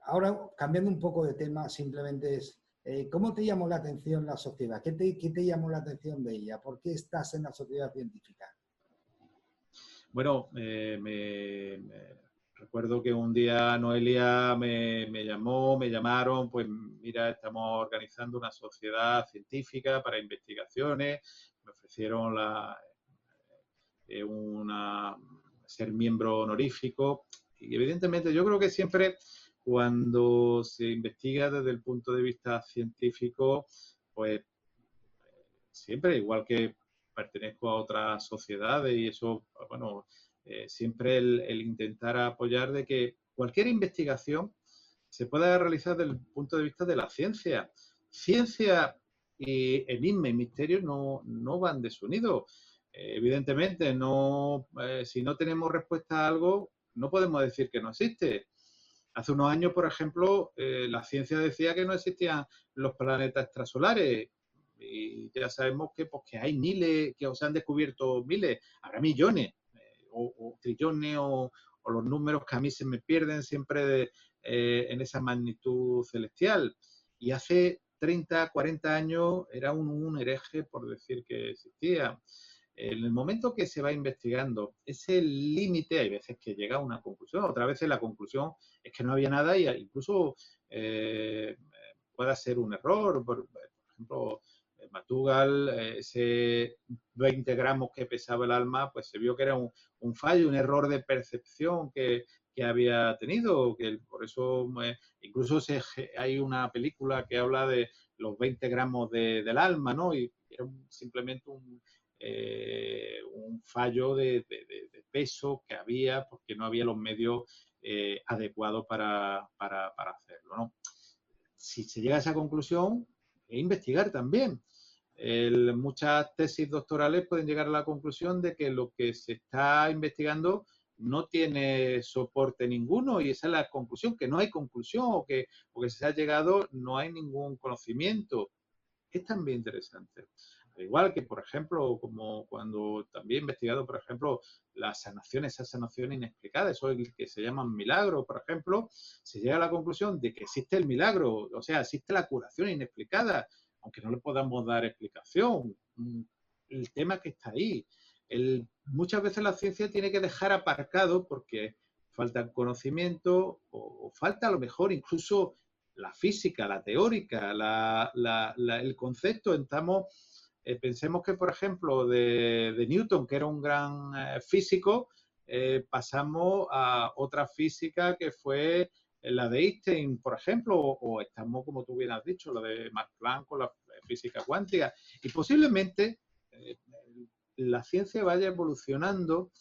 ahora cambiando un poco de tema, simplemente es, ¿cómo te llamó la atención la sociedad? ¿Qué te llamó la atención de ella? ¿Por qué estás en la sociedad científica? Bueno, recuerdo que un día Noelia me llamaron, pues mira, estamos organizando una sociedad científica para investigaciones, me ofrecieron ser miembro honorífico, y evidentemente yo creo que siempre cuando se investiga desde el punto de vista científico, pues siempre, igual que pertenezco a otras sociedades y eso, bueno, siempre el intentar apoyar de que cualquier investigación se pueda realizar desde el punto de vista de la ciencia. Ciencia y enigma y misterio no van desunidos. Evidentemente, si no tenemos respuesta a algo, no podemos decir que no existe. Hace unos años, por ejemplo, la ciencia decía que no existían los planetas extrasolares, y ya sabemos que hay miles, que se han descubierto miles, habrá millones, o trillones, o los números que a mí se me pierden siempre en esa magnitud celestial. Y hace 30, 40 años era un hereje por decir que existía. En el momento que se va investigando ese límite, hay veces que llega a una conclusión, otras veces la conclusión es que no había nada, y incluso pueda ser un error. Por ejemplo, McDougall, ese 20 gramos que pesaba el alma, pues se vio que era un fallo, un error de percepción que había tenido, que por eso incluso hay una película que habla de los 20 gramos del alma, ¿no? Y era simplemente un fallo de peso que había porque no había los medios adecuados para hacerlo, ¿no? Si se llega a esa conclusión, investigar también. Muchas tesis doctorales pueden llegar a la conclusión de que lo que se está investigando no tiene soporte ninguno, y esa es la conclusión, que no hay conclusión, o que se ha llegado, no hay ningún conocimiento. Es también interesante. Al igual que, por ejemplo, como cuando también he investigado, por ejemplo, esas sanaciones inexplicadas, eso que se llaman milagros, por ejemplo, se llega a la conclusión de que existe el milagro, o sea, existe la curación inexplicada, aunque no le podamos dar explicación. El tema que está ahí. Muchas veces la ciencia tiene que dejar aparcado porque falta conocimiento, o falta a lo mejor incluso la física, la teórica, el concepto. Pensemos que, por ejemplo, de Newton, que era un gran físico, pasamos a otra física que fue la de Einstein, por ejemplo, o estamos, como tú bien has dicho, la de Max Planck con la física cuántica. Y posiblemente la ciencia vaya evolucionando,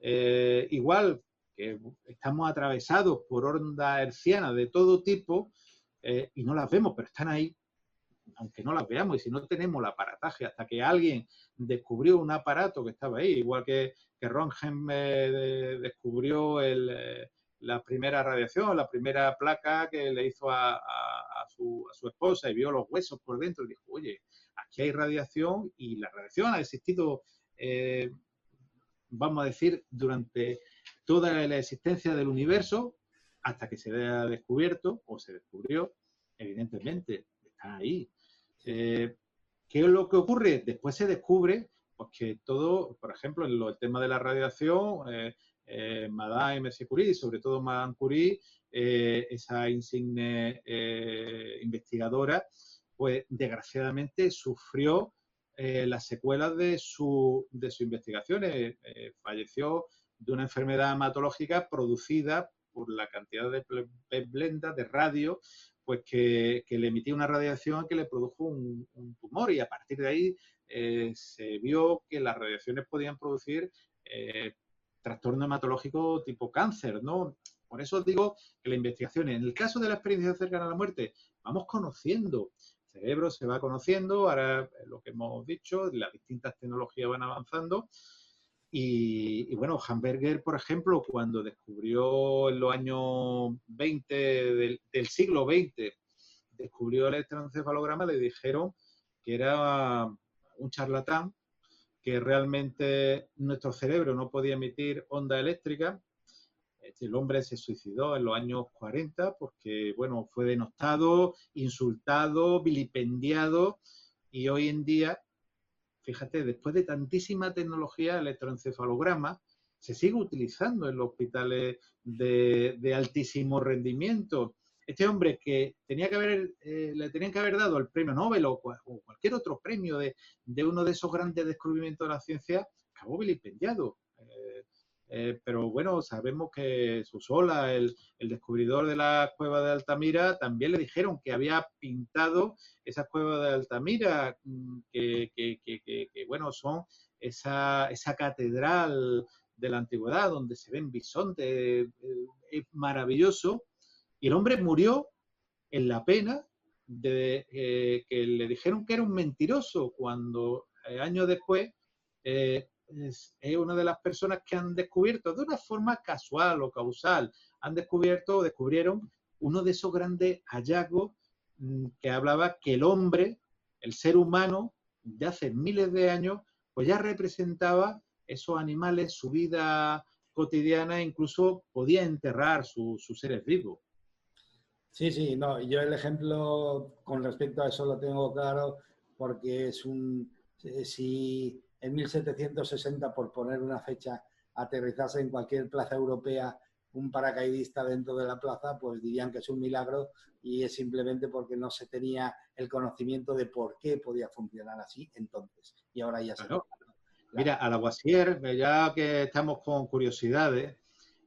igual que estamos atravesados por ondas hertzianas de todo tipo, y no las vemos, pero están ahí, aunque no las veamos. Y si no tenemos el aparataje, hasta que alguien descubrió un aparato que estaba ahí, igual que Röntgen descubrió la primera radiación, la primera placa que le hizo a su esposa, y vio los huesos por dentro y dijo, oye, aquí hay radiación, y la radiación ha existido, vamos a decir, durante toda la existencia del universo, hasta que se haya descubierto, o se descubrió, evidentemente, está ahí. ¿Qué es lo que ocurre? Después se descubre los que todo, por ejemplo, en el tema de la radiación, Madame y Marie Curie, sobre todo Madame Curie, esa insigne investigadora, pues desgraciadamente sufrió las secuelas de sus investigaciones. Falleció de una enfermedad hematológica producida por la cantidad de pez blenda, de radio, pues que le emitía una radiación que le produjo un tumor, y a partir de ahí se vio que las radiaciones podían producir trastorno hematológico tipo cáncer, ¿no? Por eso os digo que la investigación, en el caso de la experiencia cercana a la muerte, vamos conociendo, el cerebro se va conociendo, ahora lo que hemos dicho, las distintas tecnologías van avanzando. Y bueno, Hamburger, por ejemplo, cuando descubrió en los años 20 del siglo XX, descubrió el electroencefalograma, le dijeron que era un charlatán, que realmente nuestro cerebro no podía emitir onda eléctrica. El hombre se suicidó en los años 40 porque, bueno, fue denostado, insultado, vilipendiado, y hoy en día, fíjate, después de tantísima tecnología, el electroencefalograma se sigue utilizando en los hospitales de altísimo rendimiento. Este hombre que tenía que le tenían que haber dado el premio Nobel o cualquier otro premio de uno de esos grandes descubrimientos de la ciencia, acabó vilipendiado. Pero bueno, sabemos que Susola, el descubridor de la cueva de Altamira, también le dijeron que había pintado esas cuevas de Altamira, que bueno, son esa catedral de la antigüedad donde se ven bisontes, es maravilloso. Y el hombre murió en la pena de que le dijeron que era un mentiroso, cuando años después es una de las personas que han descubierto de una forma casual o causal, descubrieron uno de esos grandes hallazgos que hablaba que el hombre, el ser humano, de hace miles de años, pues ya representaba esos animales, su vida cotidiana, incluso podía enterrar sus seres vivos. Sí, sí, no, yo el ejemplo con respecto a eso lo tengo claro porque si en 1760, por poner una fecha, aterrizase en cualquier plaza europea un paracaidista dentro de la plaza, pues dirían que es un milagro, y es simplemente porque no se tenía el conocimiento de por qué podía funcionar así entonces. Y ahora ya se Claro. puede. Mira, a Lavoisier, ya que estamos con curiosidades,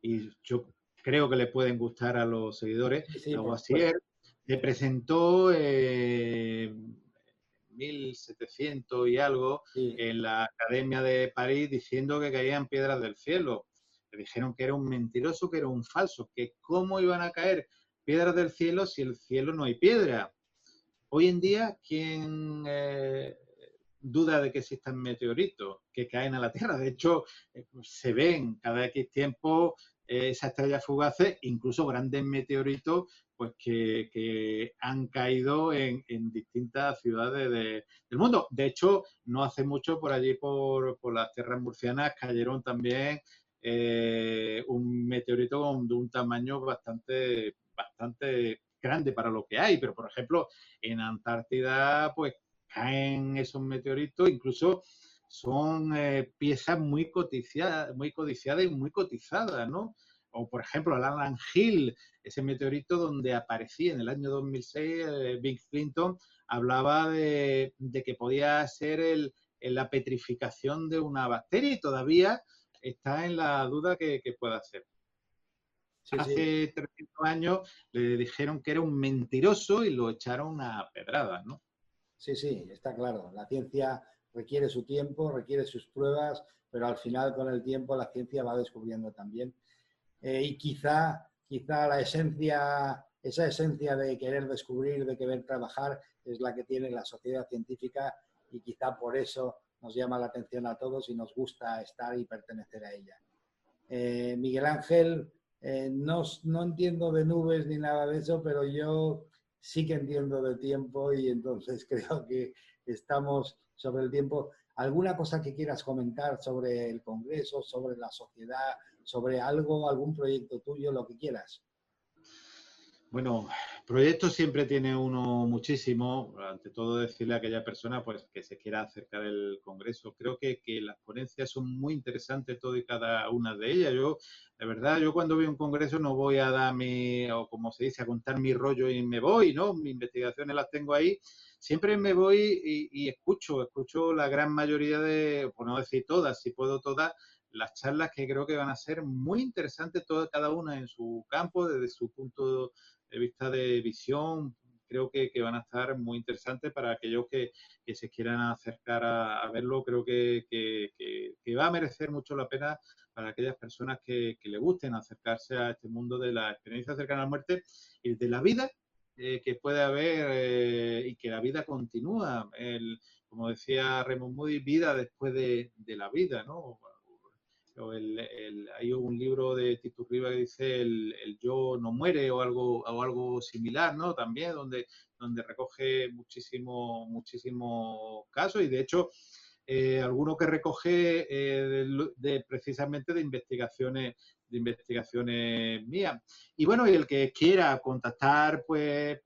y yo creo que le pueden gustar a los seguidores, Sí, sí, por supuesto. Lavoisier se presentó en 1700 y algo Sí. en la Academia de París diciendo que caían piedras del cielo. Le dijeron que era un mentiroso, que era un falso, que cómo iban a caer piedras del cielo si el cielo no hay piedra. Hoy en día, ¿quién duda de que existan meteoritos que caen a la Tierra? De hecho, se ven cada X tiempo esas estrellas fugaces, incluso grandes meteoritos, pues que han caído en distintas ciudades del mundo. De hecho, no hace mucho por allí, por las tierras murcianas, cayeron también un meteorito de un tamaño bastante grande para lo que hay, pero por ejemplo en Antártida pues caen esos meteoritos, incluso son piezas muy codiciadas y muy cotizadas, ¿no? O por ejemplo el Alan Hill, ese meteorito donde aparecía en el año 2006, Bill Clinton hablaba de que podía ser la petrificación de una bacteria, y todavía está en la duda que pueda ser. Sí, sí. Hace 300 años le dijeron que era un mentiroso y lo echaron a pedradas, ¿no? Sí, sí, está claro. La ciencia requiere su tiempo, requiere sus pruebas, pero al final, con el tiempo, la ciencia va descubriendo también. Y quizá esa esencia de querer descubrir, de querer trabajar, es la que tiene la sociedad científica, y quizá por eso nos llama la atención a todos y nos gusta estar y pertenecer a ella. Miguel Ángel, no entiendo de nubes ni nada de eso, pero yo sí que entiendo de tiempo, y entonces creo que estamos sobre el tiempo. ¿Alguna cosa que quieras comentar sobre el Congreso, sobre la sociedad, sobre algo, algún proyecto tuyo, lo que quieras? Bueno, proyectos siempre tiene uno muchísimo. Ante todo, decirle a aquella persona pues, que se quiera acercar al Congreso. Creo que las ponencias son muy interesantes, todo y cada una de ellas. Yo, de verdad, yo cuando voy a un Congreso no voy a dar o como se dice, a contar mi rollo y me voy, ¿no? Mis investigaciones las tengo ahí. Siempre me voy y escucho la gran mayoría de, por no decir todas, si puedo todas, las charlas que creo que van a ser muy interesantes, todas, cada una en su campo, desde su punto de vista de visión. Creo que van a estar muy interesantes para aquellos que se quieran acercar a verlo. Creo que va a merecer mucho la pena para aquellas personas que le gusten acercarse a este mundo de la experiencia cercana a la muerte y de la vida que puede haber y que la vida continúa. Como decía Raymond Moody, vida después de la vida, ¿no? Hay un libro de Tito Riva que dice el yo no muere o algo similar, ¿no? También donde recoge muchísimos casos y de hecho alguno que recoge precisamente de investigaciones mías. Y bueno, y el que quiera contactar, pues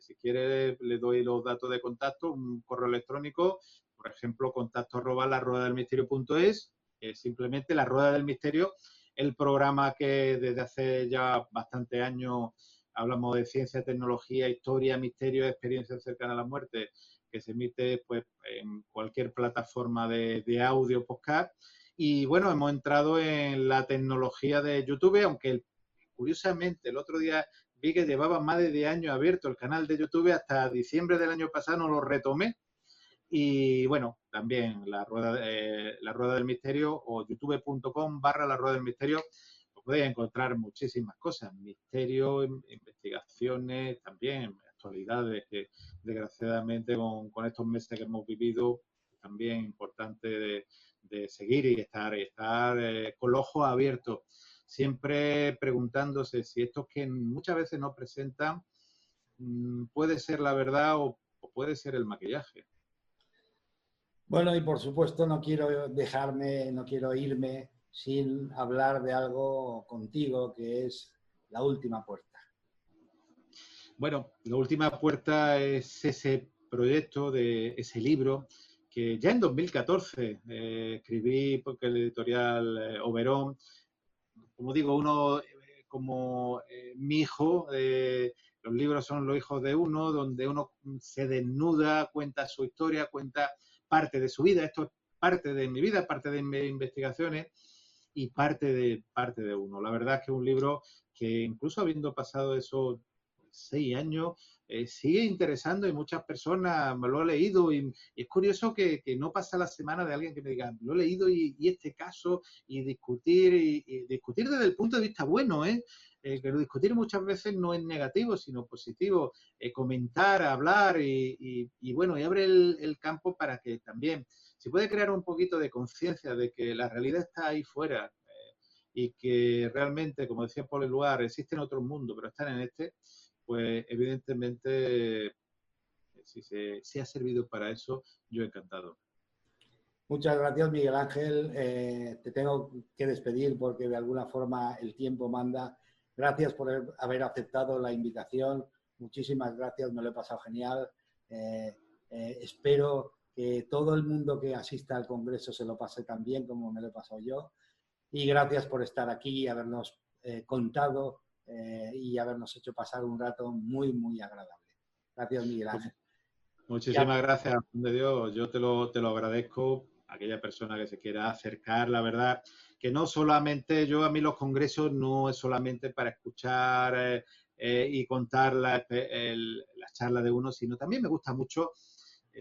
si quiere le doy los datos de contacto, un correo electrónico, por ejemplo, contacto@laruedadelmisterio.es, simplemente La Rueda del Misterio, el programa que desde hace ya bastantes años hablamos de ciencia, tecnología, historia, misterio, experiencias cercanas a la muerte, que se emite pues en cualquier plataforma de audio, podcast. Y bueno, hemos entrado en la tecnología de YouTube, aunque curiosamente el otro día vi que llevaba más de 10 años abierto el canal de YouTube, hasta diciembre del año pasado no lo retomé. Y bueno, también la Rueda del Misterio o youtube.com/La Rueda del Misterio, pues podéis encontrar muchísimas cosas, misterio, investigaciones, también actualidades que desgraciadamente con estos meses que hemos vivido, también importante de seguir y estar con los ojos abiertos, siempre preguntándose si estos que muchas veces nos presentan puede ser la verdad o puede ser el maquillaje. Bueno, y por supuesto no quiero no quiero irme sin hablar de algo contigo, que es La Última Puerta. Bueno, La Última Puerta es ese proyecto, de ese libro que ya en 2014 escribí porque el editorial Oberón, como digo, uno como mi hijo, los libros son los hijos de uno, donde uno se desnuda, cuenta su historia, cuenta parte de su vida. Esto es parte de mi vida, parte de mis investigaciones y parte de uno. La verdad es que es un libro que incluso habiendo pasado esos 6 años, sigue interesando y muchas personas me lo han leído y es curioso que no pasa la semana de alguien que me diga, lo he leído y este caso y discutir desde el punto de vista bueno, que lo discutir muchas veces no es negativo, sino positivo, comentar, hablar y bueno, y abre el campo para que también se puede crear un poquito de conciencia de que la realidad está ahí fuera y que realmente, como decía Paul Eluard, existen otros mundos, pero están en este, pues evidentemente, si ha servido para eso, yo encantado. Muchas gracias, Miguel Ángel. Te tengo que despedir porque de alguna forma el tiempo manda. Gracias por haber aceptado la invitación. Muchísimas gracias, me lo he pasado genial. Espero que todo el mundo que asista al Congreso se lo pase tan bien como me lo he pasado yo. Y gracias por estar aquí y habernos contado y habernos hecho pasar un rato muy, muy agradable. Gracias, Miguel Ángel. Muchísimas gracias, Juan de Dios. Yo te lo agradezco. Aquella persona que se quiera acercar, la verdad, que no solamente, a mí los congresos no es solamente para escuchar y contar las charlas de uno, sino también me gusta mucho,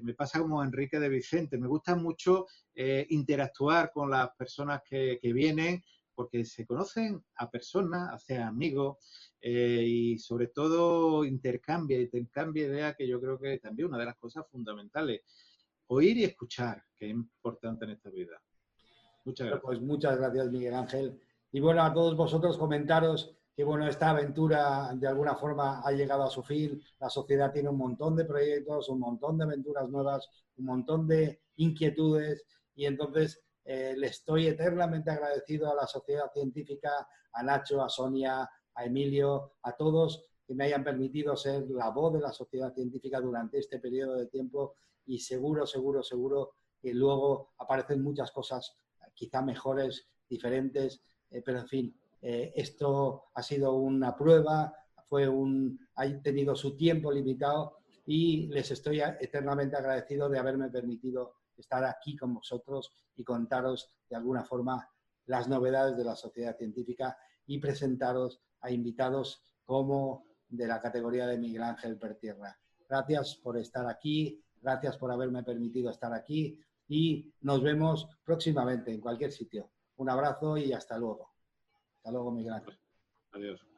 me pasa como Enrique de Vicente, me gusta mucho interactuar con las personas que vienen, porque se conocen a personas, hacen amigos y sobre todo intercambia ideas, que yo creo que también una de las cosas fundamentales. Oír y escuchar, que es importante en esta vida. Muchas gracias. Pues muchas gracias, Miguel Ángel. Y bueno, a todos vosotros comentaros que bueno, esta aventura de alguna forma ha llegado a su fin. La sociedad tiene un montón de proyectos, un montón de aventuras nuevas, un montón de inquietudes y entonces le estoy eternamente agradecido a la sociedad científica, a Nacho, a Sonia, a Emilio, a todos que me hayan permitido ser la voz de la sociedad científica durante este periodo de tiempo y seguro que luego aparecen muchas cosas quizá mejores, diferentes, pero en fin, esto ha sido una prueba, ha tenido su tiempo limitado y les estoy eternamente agradecido de haberme permitido estar aquí con vosotros y contaros de alguna forma las novedades de la sociedad científica y presentaros a invitados como de la categoría de Miguel Ángel Pertierra. Gracias por estar aquí, gracias por haberme permitido estar aquí y nos vemos próximamente en cualquier sitio. Un abrazo y hasta luego. Hasta luego, Miguel Ángel. Adiós.